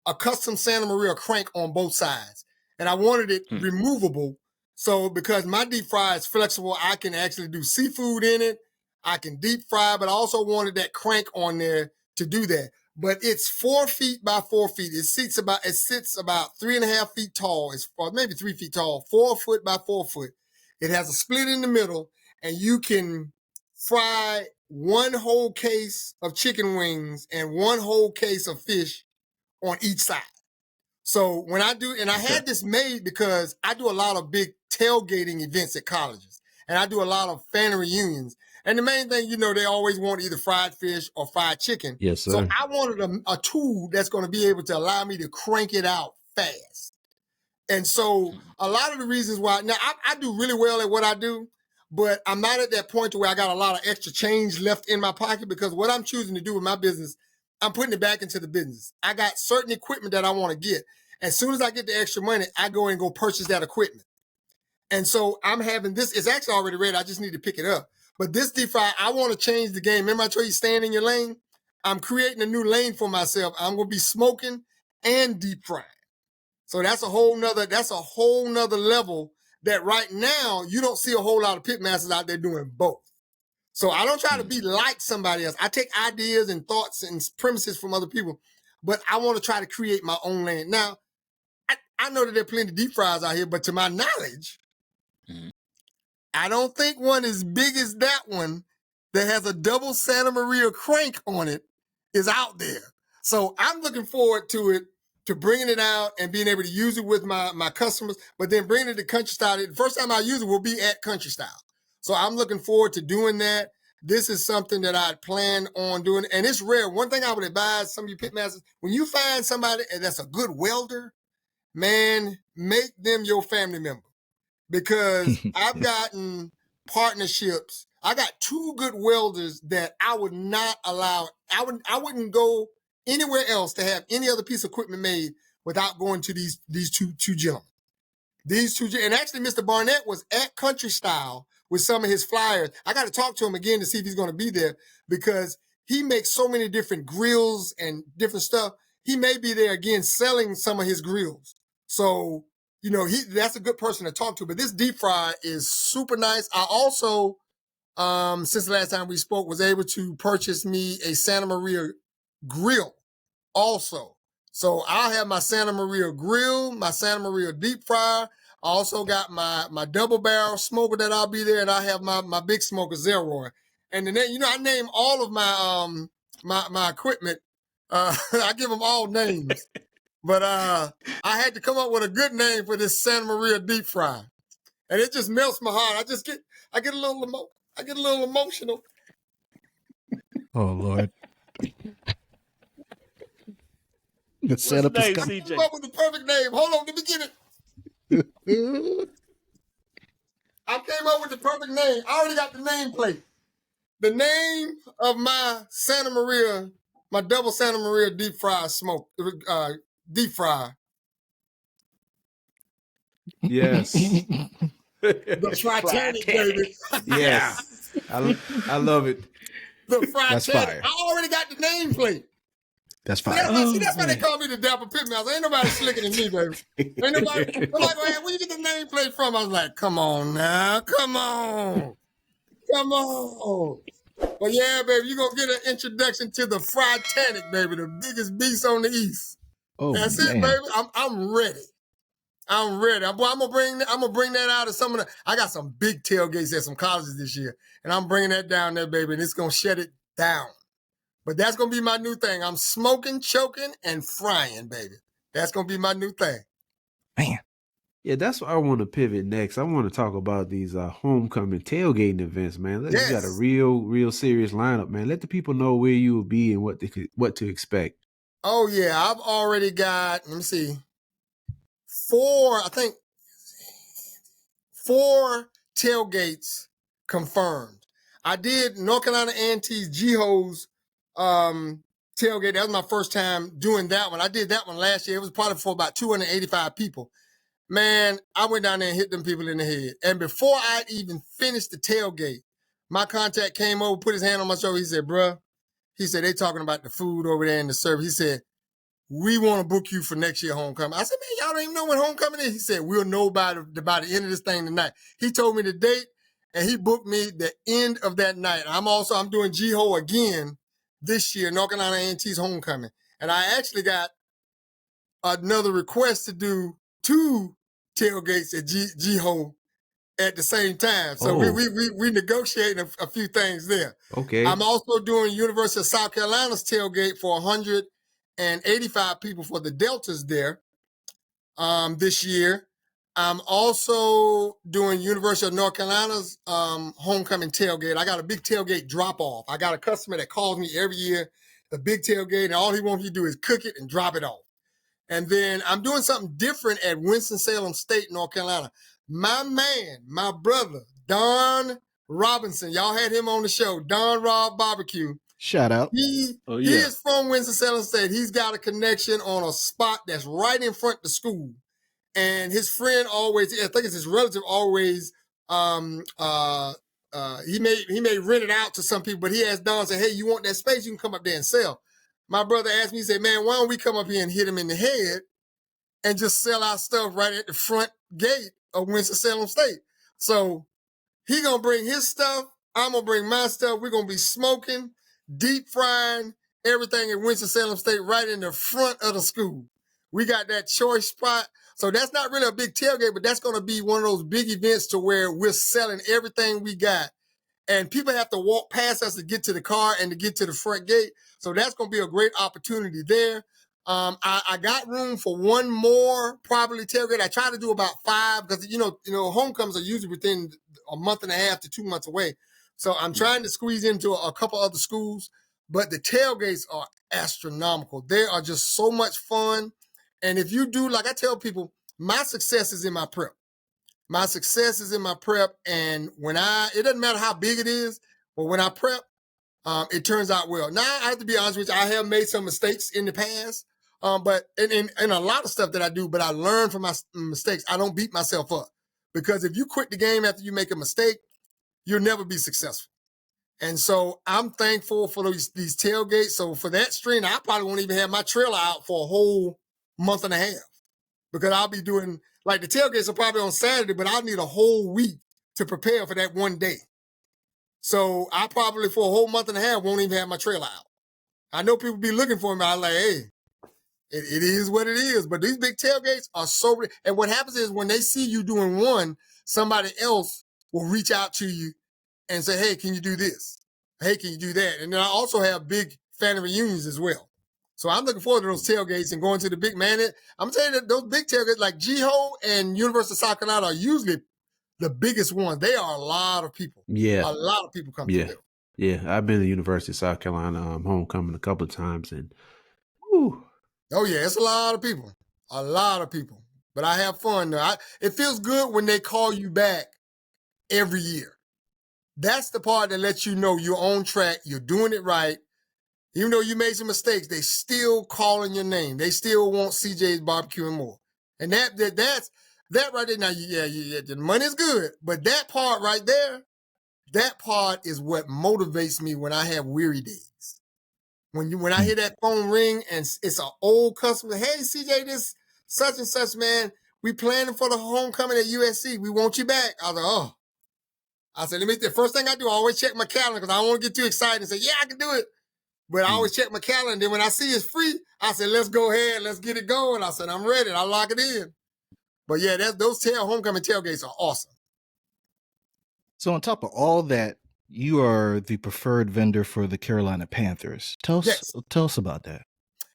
a custom Santa Maria crank on both sides. And I wanted it removable. So because my deep fry is flexible, I can actually do seafood in it. I can deep fry, but I also wanted that crank on there to do that. But it's 4 feet by 4 feet. It sits about 3.5 feet tall. It's maybe 3 feet tall, 4 foot by 4 foot. It has a split in the middle, and you can fry 1 whole case of chicken wings and 1 whole case of fish on each side. So when I do, and I had this made because I do a lot of big tailgating events at colleges, and I do a lot of family reunions. And the main thing, they always want either fried fish or fried chicken. Yes, sir. So I wanted a tool that's going to be able to allow me to crank it out fast. And so a lot of the reasons why, now I do really well at what I do, but I'm not at that point to where I got a lot of extra change left in my pocket, because what I'm choosing to do with my business, I'm putting it back into the business. I got certain equipment that I want to get. As soon as I get the extra money, I go and go purchase that equipment. And so I'm having this, it's actually already ready. I just need to pick it up. But this deep fry, I want to change the game. Remember I told you staying in your lane? I'm creating a new lane for myself. I'm going to be smoking and deep frying. So that's a whole nother level that right now you don't see a whole lot of pitmasters out there doing both. So I don't try to be like somebody else. I take ideas and thoughts and premises from other people, but I want to try to create my own lane. Now, I know that there are plenty of deep fries out here, but to my knowledge, I don't think one as big as that one that has a double Santa Maria crank on it is out there. So I'm looking forward to it, to bringing it out and being able to use it with my customers, but then bringing it to Country Style. The first time I use it will be at Country Style. So I'm looking forward to doing that. This is something that I plan on doing, and it's rare. One thing I would advise some of you pitmasters, when you find somebody that's a good welder, man, make them your family member, because I've gotten partnerships. I got 2 good welders that I would not allow. I wouldn't go anywhere else to have any other piece of equipment made without going to these two gentlemen. And actually Mr. Barnett was at Country Style with some of his flyers. I got to talk to him again to see if he's going to be there, because he makes so many different grills and different stuff. He may be there again selling some of his grills. So, that's a good person to talk to. But this deep fry is super nice. I also, since the last time we spoke, was able to purchase me a Santa Maria grill also. So I'll have my Santa Maria grill, my Santa Maria deep fryer. I also got my double barrel smoker that I'll be there, and I have my big smoker Zeroy. And then, I name all of my equipment. I give them all names. But I had to come up with a good name for this Santa Maria deep fry, and it just melts my heart. I get a little emotional. Oh Lord. The What's setup the is name, coming. I CJ? came up with the perfect name. Hold on, let me get it. I came up with the perfect name. I already got the nameplate. The name of my Santa Maria, my double Santa Maria deep fry deep fry. Yes. The Fry Tannic, baby. Yes. I love it. The Fry That's Tannic. fire. I already got the nameplate. That's See, fire. that's why they call me the Dapper Pitmaster. Ain't nobody slicker than me, baby. Ain't nobody. I'm like, man, where you get the nameplate from? I was like, come on now, come on. But yeah, baby, you're going to get an introduction to the Fry Tannic, baby, the biggest beast on the East. Oh, That's man. it, baby. I'm ready. I'm ready. I'm gonna bring that out of some of the. I got some big tailgates at some colleges this year, and I'm bringing that down there, baby, and it's gonna shut it down. But that's gonna be my new thing. I'm smoking, choking, and frying, baby. That's gonna be my new thing. Man. Yeah, that's what I want to pivot next. I want to talk about these homecoming tailgating events, man. You got a real serious lineup, man. Let the people know where you will be and what to expect. Oh yeah, I've already got. Let me see. 4 tailgates confirmed. I did North Carolina Antiques Jiho's tailgate. That was my first time doing that one. I did that one last year. It was probably for about 285 people. Man, I went down there and hit them people in the head. And before I even finished the tailgate, my contact came over, put his hand on my shoulder. He said, bruh, they talking about the food over there and the service. He said, we want to book you for next year homecoming. I said, man, y'all don't even know when homecoming is. He said, we'll know by the end of this thing tonight. He told me the date, and he booked me the end of that night. I'm doing G-Ho again this year, North Carolina A&T's homecoming. And I actually got another request to do 2 tailgates at G-Ho at the same time. So we negotiating a few things there. Okay. I'm also doing University of South Carolina's tailgate for 185 people for the Deltas there this year. I'm also doing University of North Carolina's homecoming tailgate. I got a big tailgate drop-off. I got a customer that calls me every year, the big tailgate, and all he wants me to do is cook it and drop it off. And then I'm doing something different at Winston-Salem State, North Carolina. My man, my brother, Don Robinson, y'all had him on the show, Don Rob Barbecue. Shout out. He is from Winston-Salem State. He's got a connection on a spot that's right in front of the school. And his friend always, I think it's his relative always, he may rent it out to some people, but he asked Don, said, hey, you want that space? You can come up there and sell. My brother asked me, he said, man, why don't we come up here and hit him in the head and just sell our stuff right at the front gate of Winston-Salem State? So he gonna bring his stuff, I'm gonna bring my stuff. We're gonna be smoking, deep frying, everything at Winston-Salem State right in the front of the school. We got that choice spot. So that's not really a big tailgate, but that's going to be one of those big events to where we're selling everything we got. And people have to walk past us to get to the car and to get to the front gate. So that's going to be a great opportunity there. I got room for one more probably tailgate. I try to do about 5 because, you know, homecomings are usually within a month and a half to 2 months away. So I'm trying to squeeze into a couple other schools, but the tailgates are astronomical. They are just so much fun. And if you do, like I tell people, my success is in my prep. My success is in my prep. And it doesn't matter how big it is, but when I prep, it turns out well. Now, I have to be honest with you, I have made some mistakes in the past, but in a lot of stuff that I do, but I learn from my mistakes. I don't beat myself up. Because if you quit the game after you make a mistake, you'll never be successful. And so I'm thankful for these tailgates. So for that string, I probably won't even have my trailer out for a whole month and a half. Because I'll be doing, like the tailgates are probably on Saturday, but I'll need a whole week to prepare for that one day. So I probably for a whole month and a half won't even have my trailer out. I know people be looking for me. I'm like, hey, it is what it is. But these big tailgates are so, and what happens is when they see you doing one, somebody else will reach out to you and say, hey, can you do this? Hey, can you do that? And then I also have big family reunions as well. So I'm looking forward to those tailgates and going to the big man. I'm telling you that those big tailgates like G-Ho and University of South Carolina are usually the biggest ones. They are a lot of people. Yeah. A lot of people come through there. Yeah. I've been to the University of South Carolina homecoming a couple of times and whew. Oh yeah, it's a lot of people. A lot of people. But I have fun though. It feels good when they call you back every year. That's the part that lets you know you're on track, you're doing it right. Even though you made some mistakes, they still calling your name. They still want CJ's Barbecue and More. And that's right there. Now, yeah, the money's good. But that part right there, that part is what motivates me when I have weary days. When I hear that phone ring and it's an old customer, hey, CJ, this such and such, man, we planning for the homecoming at USC. We want you back. I was like, oh. I said, the first thing I do, I always check my calendar because I don't want to get too excited and say, yeah, I can do it. But I always check my calendar. And then when I see it's free, I said, let's go ahead. Let's get it going. I said, I'm ready. I'll lock it in. But yeah, those homecoming tailgates are awesome. So on top of all that, you are the preferred vendor for the Carolina Panthers. Tell us about that.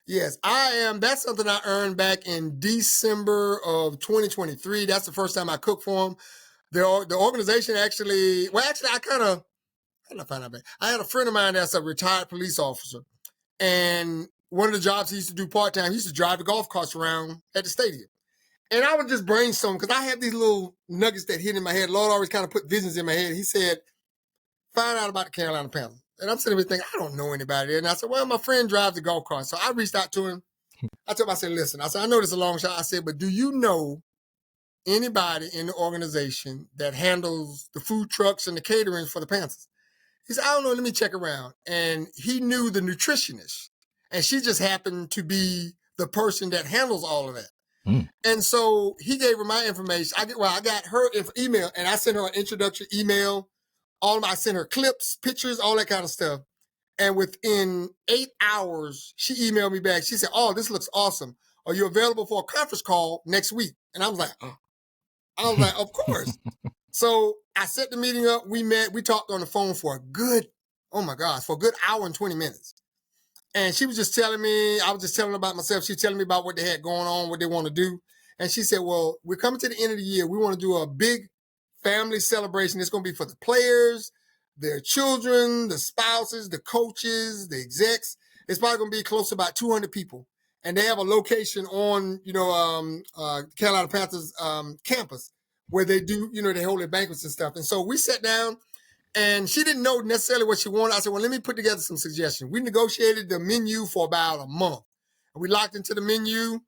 Yes, I am. That's something I earned back in December of 2023. That's the first time I cooked for them. The organization actually, I had a friend of mine that's a retired police officer. And one of the jobs he used to do part-time, he used to drive the golf carts around at the stadium. And I would just brainstorm because I have these little nuggets that hit in my head. Lord always kind of put visions in my head. He said, find out about the Carolina Panthers. And I'm sitting there thinking, I don't know anybody there. And I said, well, my friend drives the golf cart. So I reached out to him. I told him, I said, listen, I know this is a long shot. I said, but do you know anybody in the organization that handles the food trucks and the catering for the Panthers? He said, I don't know, let me check around. And he knew the nutritionist. And she just happened to be the person that handles all of that. And so he gave her my information. I got her email, and I sent her an introductory email. I sent her clips, pictures, all that kind of stuff. And within 8 hours, she emailed me back. She said, "Oh, this looks awesome. Are you available for a conference call next week?" And I was like, "Of course." So I set the meeting up. We met. We talked on the phone for a good hour and 20 minutes. And she was just telling me, I was just telling her about myself. She was telling me about what they had going on, what they want to do. And she said, "Well, we're coming to the end of the year. We want to do a big family celebration. It's going to be for the players, their children, the spouses, the coaches, the execs. It's probably going to be close to about 200 people. And they have a location on, Carolina Panthers campus where they do, they hold their banquets and stuff." And so we sat down, and she didn't know necessarily what she wanted. I said, "Well, let me put together some suggestions." We negotiated the menu for about a month. We locked into the menu,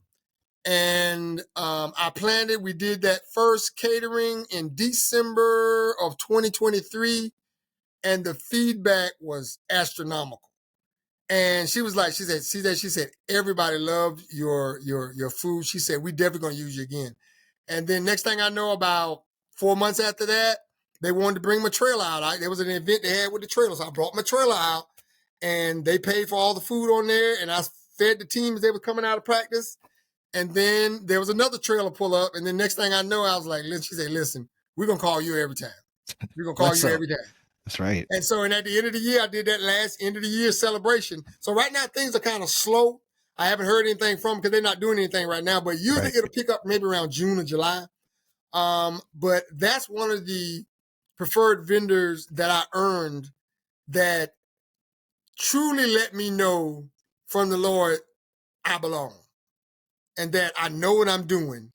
and I planned it. We did that first catering in December of 2023, and the feedback was astronomical. And she said, "Everybody loved your food." She said, "We definitely going to use you again." And then next thing I know, about 4 months after that, they wanted to bring my trailer out. There was an event they had with the trailer. So I brought my trailer out, and they paid for all the food on there. And I fed the team as they were coming out of practice. And then there was another trailer pull up. And then next thing I know, I was like, she said, "Listen, we're going to call you every time. We're going to call you every time." That's right. And so, and at the end of the year, I did that last end of the year celebration. So right now, things are kind of slow. I haven't heard anything from them because they're not doing anything right now. But usually it'll pick up maybe around June or July. But that's one of the preferred vendors that I earned that truly let me know from the Lord I belong and that I know what I'm doing.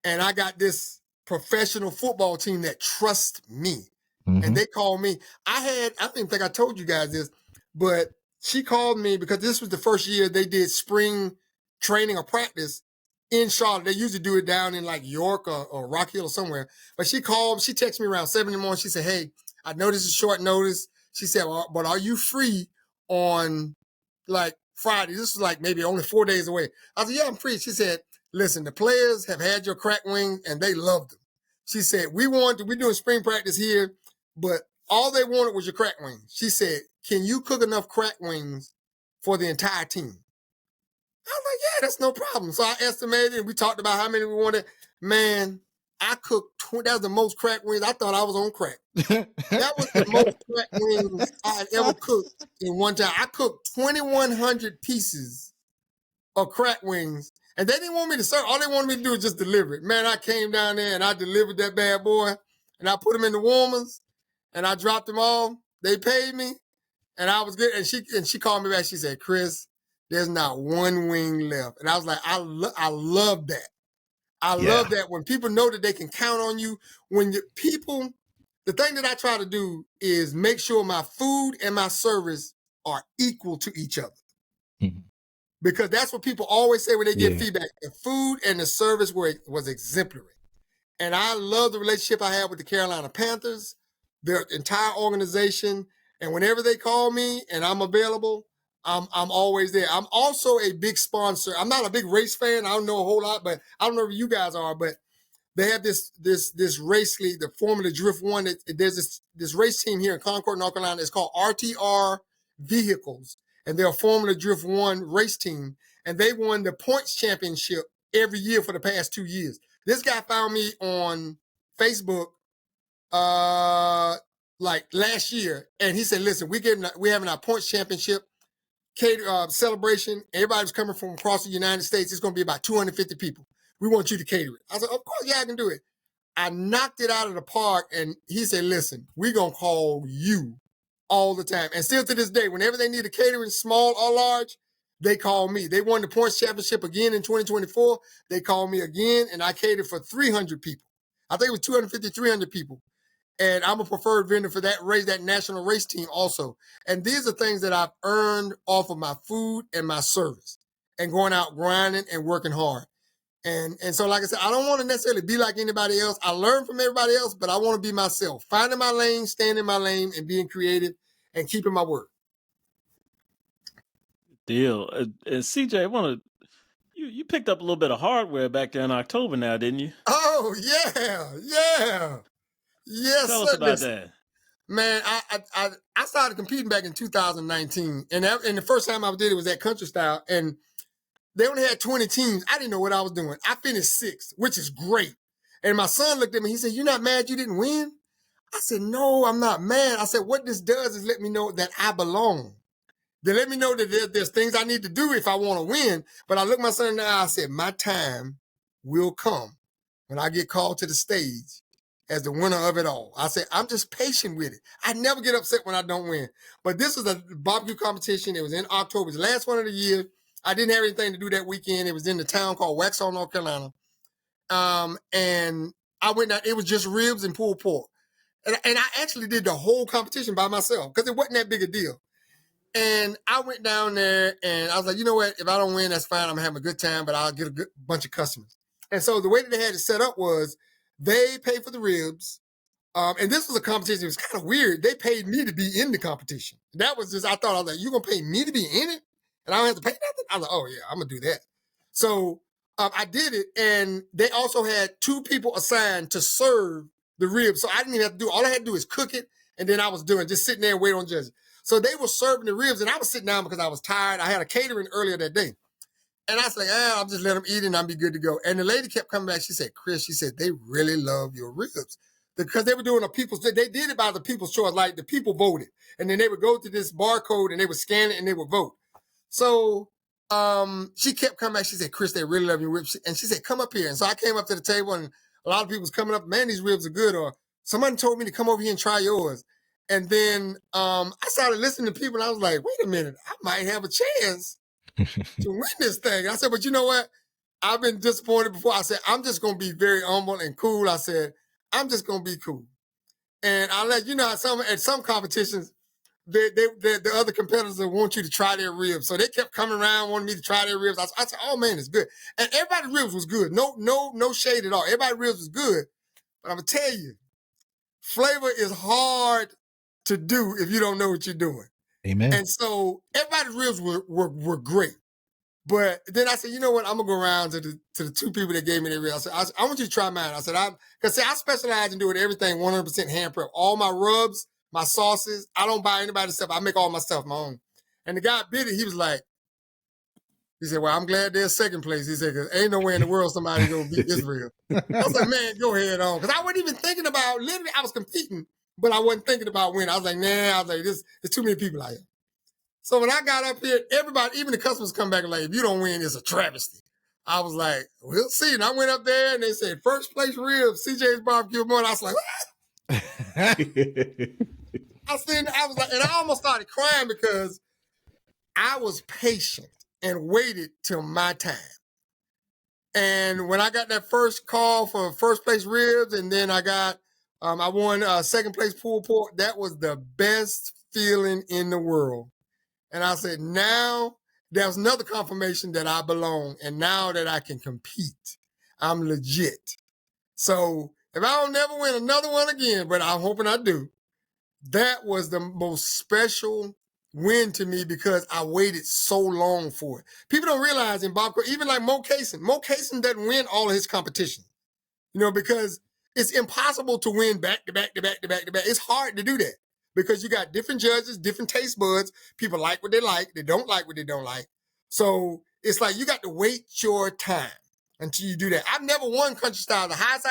And I got this professional football team that trusts me. And they called me. I didn't think I told you guys this, but she called me because this was the first year they did spring training or practice in Charlotte. They usually do it down in like York or Rock Hill or somewhere. But she texted me around 7 in the morning. She said, "Hey, I know this is short notice." She said, "Well, but are you free on like Friday?" This was like maybe only 4 days away. I said, "Yeah, I'm free." She said, "Listen, the players have had your crack wings and they loved them." She said, we're doing spring practice here, but all they wanted was your crack wings." She said, "Can you cook enough crack wings for the entire team?" I was like, "Yeah, that's no problem." So I estimated, and we talked about how many we wanted. Man, I cooked, that was the most crack wings. I thought I was on crack. That was the most crack wings I had ever cooked in one time. I cooked 2,100 pieces of crack wings, and they didn't want me to serve. All they wanted me to do was just deliver it. Man, I came down there and I delivered that bad boy, and I put them in the warmers, and I dropped them off. They paid me, and I was good. And she called me back. She said, "Chris, there's not one wing left." And I was like, I love that. I love that when people know that they can count on you. The thing that I try to do is make sure my food and my service are equal to each other. Because that's what people always say when they get feedback. The food and the service was exemplary. And I love the relationship I have with the Carolina Panthers, their entire organization. And whenever they call me and I'm available, I'm always there. I'm also a big sponsor. I'm not a big race fan. I don't know a whole lot, but I don't know if you guys are, but they have this race league, the Formula Drift One. There's this race team here in Concord, North Carolina. It's called RTR Vehicles, and they're a Formula Drift One race team, and they won the points championship every year for the past 2 years. This guy found me on Facebook like last year, and he said, "Listen, we're having our points championship celebration. Everybody's coming from across the United States. It's going to be about 250 people. We want you to cater it." I said, "Of course, yeah, I can do it." I knocked it out of the park, and he said, "Listen, we're going to call you all the time." And still to this day, whenever they need a catering, small or large, they call me. They won the points championship again in 2024. They called me again, and I catered for 300 people. I think it was 250, 300 people. And I'm a preferred vendor for that race, that national race team also. And these are things that I've earned off of my food and my service and going out grinding and working hard. And so, like I said, I don't want to necessarily be like anybody else. I learn from everybody else, but I want to be myself. Finding my lane, staying in my lane, and being creative and keeping my word. Deal. And CJ, I want to, You picked up a little bit of hardware back there in October now, didn't you? Oh yeah. Yes, Tell us about that. Man, I started competing back in 2019, and the first time I did it was at Country Style, and they only had 20 teams. I didn't know what I was doing. I finished 6th, which is great. And my son looked at me. He said, "You're not mad you didn't win?" I said, "No, I'm not mad." I said, "What this does is let me know that I belong. They let me know that there's things I need to do if I want to win." But I looked my son in the eye. I said, "My time will come when I get called to the stage as the winner of it all." I said, "I'm just patient with it. I never get upset when I don't win." But this was a barbecue competition. It was in October. It was the last one of the year. I didn't have anything to do that weekend. It was in the town called Waxhaw, North Carolina. And I went down. It was just ribs and pulled pork. And I actually did the whole competition by myself because it wasn't that big a deal. And I went down there and I was like, you know what? If I don't win, that's fine. I'm having a good time, but I'll get a good bunch of customers. And so the way that they had it set up was they paid for the ribs. And this was a competition. It was kind of weird. They paid me to be in the competition. That was just, I was like, you're going to pay me to be in it? And I don't have to pay nothing? I was like, oh yeah, I'm going to do that. So I did it. And they also had 2 people assigned to serve the ribs. So I didn't even have to do, all I had to do is cook it. And then I was just sitting there and waiting on judges. So they were serving the ribs and I was sitting down because I was tired. I had a catering earlier that day. And I was like, I'll just let them eat it and I'll be good to go. And the lady kept coming back. She said, "Chris," she said, "they really love your ribs." Because they were doing they did it by the people's choice. Like the people voted. And then they would go to this barcode and they would scan it and they would vote. So she kept coming back. She said, "Chris, they really love your ribs." And she said, "Come up here." And so I came up to the table and a lot of people was coming up, "Man, these ribs are good." Or somebody told me to come over here and try yours. And then I started listening to people and I was like, wait a minute, I might have a chance to win this thing. I said, but you know what? I've been disappointed before. I said, I'm just going to be very humble and cool. I said, I'm just going to be cool. And I let you know at some competitions, the other competitors want you to try their ribs. So they kept coming around wanting me to try their ribs. I said, oh man, it's good. And everybody's ribs was good. No shade at all. Everybody's ribs was good. But I'm going to tell you, flavor is hard to do if you don't know what you're doing. Amen. And so everybody's ribs were great. But then I said, you know what? I'm gonna go around to the 2 people that gave me their ribs. I said, I want you to try mine. I said, I specialize in doing everything 100% hand prep. All my rubs, my sauces, I don't buy anybody's stuff. I make all my stuff my own. And the guy bit it. He was like, he said, "Well, I'm glad there's second place." He said, "Because ain't no way in the world somebody's gonna beat this rib." I was like, man, go ahead on. Because I wasn't even thinking about, literally, I was competing, but I wasn't thinking about winning. I was like, there's too many people out here. So when I got up here, everybody, even the customers come back and like, if you don't win, it's a travesty. I was like, we'll see. And I went up there and they said, first place ribs, CJ's Barbecue Morning. I was like, what? I was like, and I almost started crying because I was patient and waited till my time. And when I got that first call for first place ribs, and then I won second place pulled pork, that was the best feeling in the world. And I said, now there's another confirmation that I belong. And now that I can compete, I'm legit. So if I don't never win another one again, but I'm hoping I do, that was the most special win to me because I waited so long for it. People don't realize in Bob, even like Mo Cason doesn't win all of his competition, because it's impossible to win back to back to back to back to back. It's hard to do that because you got different judges, different taste buds. People like what they like. They don't like what they don't like. So it's like you got to wait your time until you do that. I've never won Country Style. The highest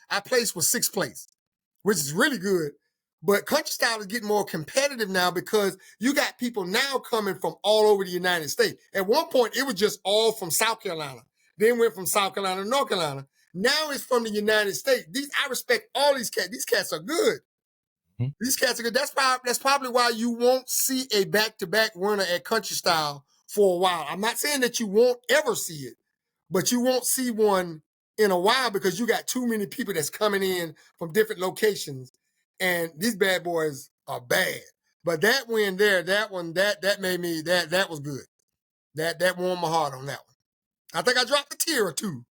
I placed was 6th place, which is really good. But Country Style is getting more competitive now because you got people now coming from all over the United States. At one point, it was just all from South Carolina. Then went from South Carolina to North Carolina. Now it's from the United States. I respect all these cats. These cats are good. Mm-hmm. These cats are good. That's probably why you won't see a back-to-back winner at Country Style for a while. I'm not saying that you won't ever see it, but you won't see one in a while because you got too many people that's coming in from different locations. And these bad boys are bad. But that win there, that one, that made me, that was good. That warmed my heart on that one. I think I dropped a tear or 2.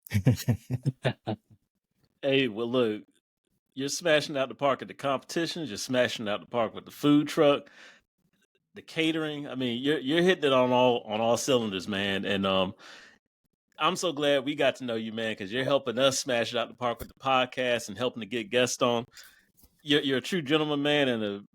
Hey, well, look, you're smashing out the park at the competitions. You're smashing out the park with the food truck, the catering. I mean, you're hitting it on all cylinders, man. And I'm so glad we got to know you, man, because you're helping us smash it out the park with the podcast and helping to get guests on. You're a true gentleman, man, and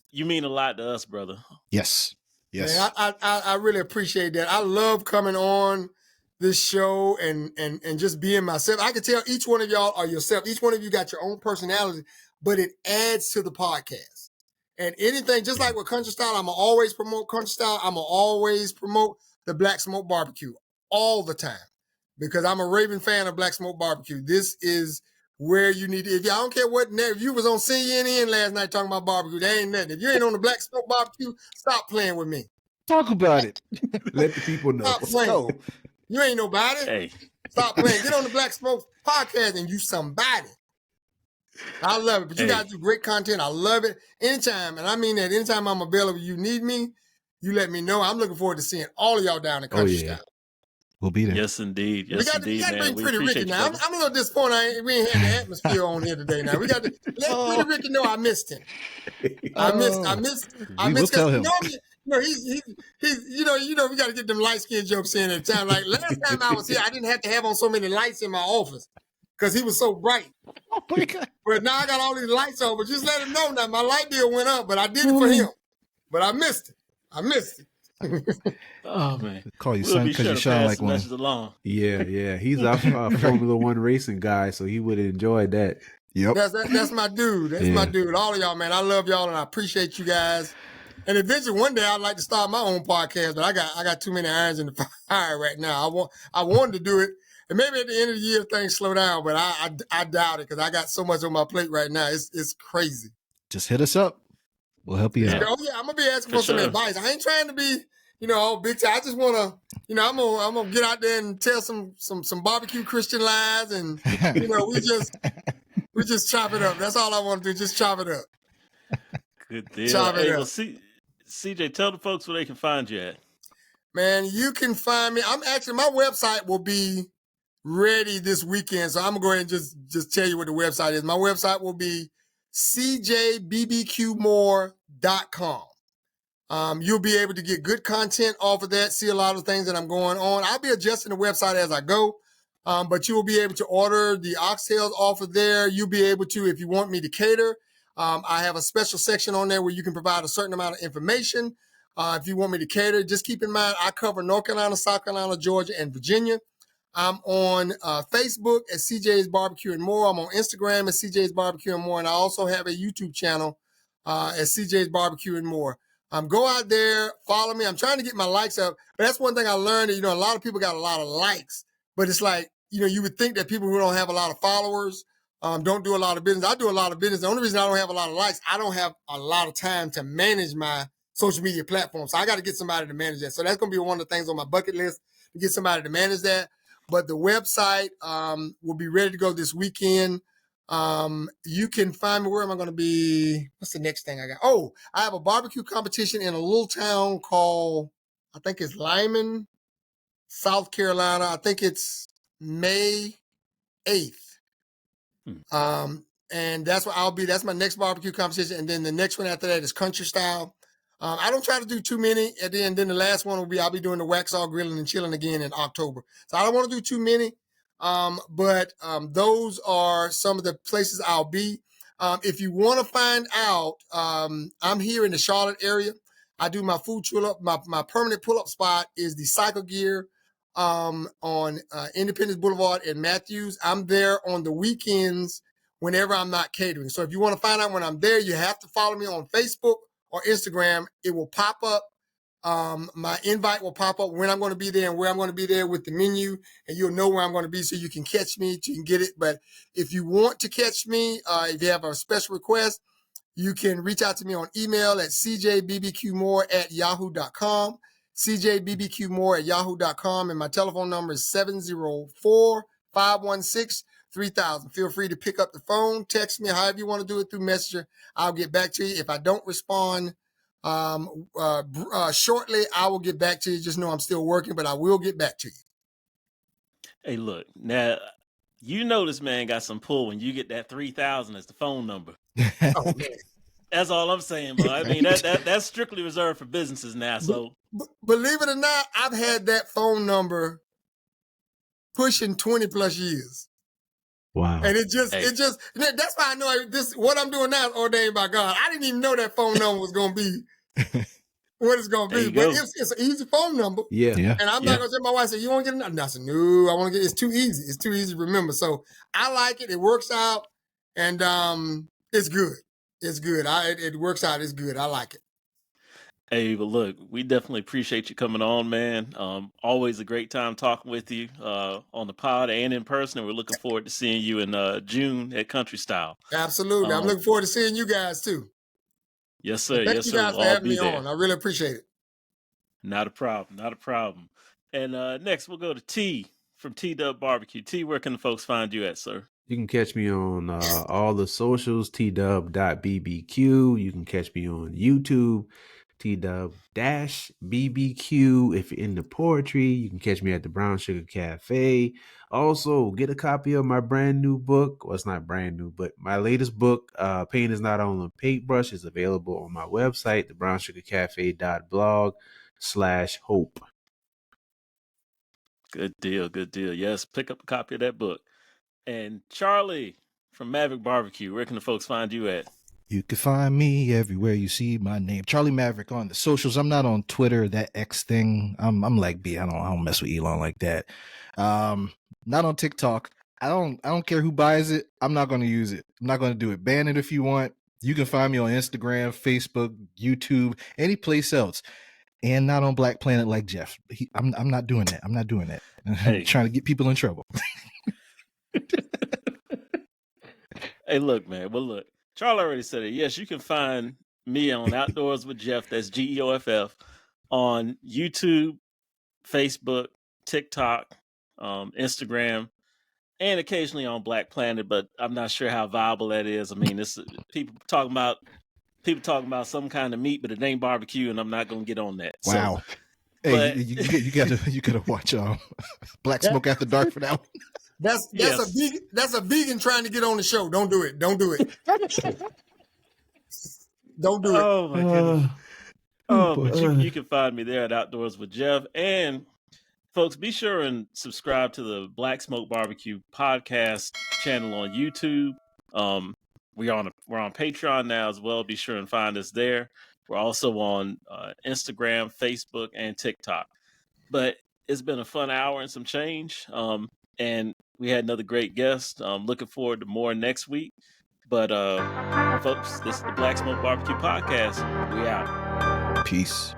you mean a lot to us, brother. Yes. Man, I really appreciate that. I love coming on this show and just being myself. I can tell each one of y'all are yourself. Each one of you got your own personality, but it adds to the podcast. And anything, just like with Country Style, I'm going to always promote Country Style. I'm going to always promote the Black Smoke Barbecue all the time because I'm a raving fan of Black Smoke Barbecue. This is where you need to, I don't care what, if you was on CNN last night talking about barbecue, there ain't nothing. If you ain't on the Black Smoke Barbecue, stop playing with me. Talk about it. Let the people know. Stop playing. You ain't nobody. Hey. Stop playing. Get on the Black Smoke podcast and you somebody. I love it. But you guys do great content. I love it. Anytime, and I mean that anytime I'm available, you need me, you let me know. I'm looking forward to seeing all of y'all down in Country Style. We'll be there. Yes, indeed. Yes, we got to man. bring Pretty Ricky now. I'm a little disappointed. We ain't had the atmosphere on here today. Now we got to let Pretty Ricky know I missed him. I missed. We'll tell him. He's we got to get them light skin jokes in at a time. Like last time I was here, I didn't have to have on so many lights in my office because he was so bright. Oh my God. But now I got all these lights on. But just let him know now. My light bill went up, but I did it for him. But I missed it. Oh man, call you son because you shine like one. Yeah. He's our Formula One racing guy, so he would enjoy that. Yep, that's my dude. That's my dude. All of y'all, man. I love y'all and I appreciate you guys. And eventually, one day, I'd like to start my own podcast, but I got too many irons in the fire right now. I wanted to do it, and maybe at the end of the year things slow down, but I doubt it because I got so much on my plate right now. It's crazy. Just hit us up. We'll help you out. Oh yeah, I'm gonna be asking for some advice. I ain't trying to be, all big time. I just wanna, I'm gonna get out there and tell some barbecue Christian lies, and we just chop it up. That's all I want to do. Just chop it up. Good deal. Chop it up. Well, CJ, tell the folks where they can find you at. Man, you can find me. My website will be ready this weekend, so I'm gonna go ahead and just tell you what the website is. My website will be cjbbqmore.com. You'll be able to get good content off of that, see a lot of things that I'm going on. I'll be adjusting the website as I go, but you will be able to order the oxtails off of there. You'll be able to, if you want me to cater, I have a special section on there where you can provide a certain amount of information. If you want me to cater, just keep in mind, I cover North Carolina, South Carolina, Georgia, and Virginia. I'm on Facebook at CJ's Barbecue and More. I'm on Instagram at CJ's Barbecue and More. And I also have a YouTube channel at CJ's Barbecue and More. Go out there, follow me. I'm trying to get my likes up. But that's one thing I learned. A lot of people got a lot of likes. But it's like, you would think that people who don't have a lot of followers don't do a lot of business. I do a lot of business. The only reason I don't have a lot of likes, I don't have a lot of time to manage my social media platforms. So I got to get somebody to manage that. So that's going to be one of the things on my bucket list, to get somebody to manage that. But the website will be ready to go this weekend. You can find me. Where am I going to be? What's the next thing I got? Oh, I have a barbecue competition in a little town called, I think it's Lyman, South Carolina. I think it's May 8th. And that's where I'll be. That's my next barbecue competition. And then the next one after that is Country Style. I don't try to do too many. And then the last one will be, I'll be doing the wax all grilling and chilling again in October. So I don't want to do too many. But those are some of the places I'll be. If you want to find out, I'm here in the Charlotte area. I do my food pull-up. My permanent pull-up spot is the Cycle Gear on Independence Boulevard in Matthews. I'm there on the weekends whenever I'm not catering. So if you want to find out when I'm there, you have to follow me on Facebook or Instagram. It will pop up. My invite will pop up when I'm going to be there and where I'm going to be there with the menu, and you'll know where I'm going to be so you can catch me, you can get it. But if you want to catch me, if you have a special request, you can reach out to me on email at cjbbqmore@yahoo.com, cjbbqmore@yahoo.com, and my telephone number is 704-516-3000. Feel free to pick up the phone, text me, however you want to do it through Messenger. I'll get back to you. If I don't respond shortly, I will get back to you. Just know I'm still working, but I will get back to you. Hey, look, now, this man got some pull when you get that 3000 as the phone number. Oh, man. That's all I'm saying, bro. I mean, that's strictly reserved for businesses now. So believe it or not, I've had that phone number pushing 20 plus years. Wow. And that's why I know what I'm doing now is ordained by God. I didn't even know that phone number was going to be what it's going to be. But it's an easy phone number. Yeah. And I'm not going to say, my wife said, you want to get it? And I said, no, I want to get it's too easy. It's too easy to remember. So I like it. It works out. And it's good. It's good. It works out. It's good. I like it. Hey, but look, we definitely appreciate you coming on, man. Always a great time talking with you on the pod and in person. And we're looking forward to seeing you in June at Country Style. Absolutely. I'm looking forward to seeing you guys too. Yes, sir. Thank you guys for having me on. I really appreciate it. Not a problem. Not a problem. And next, we'll go to T from T-Dub Barbecue. T, where can the folks find you at, sir? You can catch me on all the socials, tdub.bbq. You can catch me on YouTube, tdub-bbq. If you're into poetry, you can catch me at the Brown Sugar Cafe. Also, get a copy of my brand new book. Well, it's not brand new, but my latest book, Paint is Not on a Paintbrush, is available on my website, thebrownsugarcafe.blog/hope. Good deal. Good deal. Yes, pick up a copy of that book. And Charlie from Maverick Barbecue, where can the folks find you at? You can find me everywhere you see my name, Charlie Maverick, on the socials. I'm not on Twitter, that X thing. I'm like B. I don't mess with Elon like that. Not on TikTok. I don't care who buys it. I'm not going to use it. I'm not going to do it. Ban it if you want. You can find me on Instagram, Facebook, YouTube, any place else. And not on Black Planet like Jeff. I'm not doing that. I'm not doing that. Hey. Trying to get people in trouble. Hey, look, man. Well, look. Charlie already said it. Yes, you can find me on Outdoors with Jeff. That's GEOFF on YouTube, Facebook, TikTok, Instagram, and occasionally on Black Planet. But I'm not sure how viable that is. I mean, this people talking about some kind of meat, but it ain't barbecue, and I'm not gonna get on that. Wow. So, hey, you gotta watch Black Smoke After Dark for that one. That's a vegan trying to get on the show. Don't do it. Don't do it. Don't do it. Oh my goodness. But you can find me there at Outdoors with Jeff. And folks, be sure and subscribe to the Black Smoke Barbecue podcast channel on YouTube. We're on Patreon now as well. Be sure and find us there. We're also on Instagram, Facebook, and TikTok. But it's been a fun hour and some change. And we had another great guest. Looking forward to more next week. But folks, this is the Black Smoke Barbecue Podcast. We out. Peace.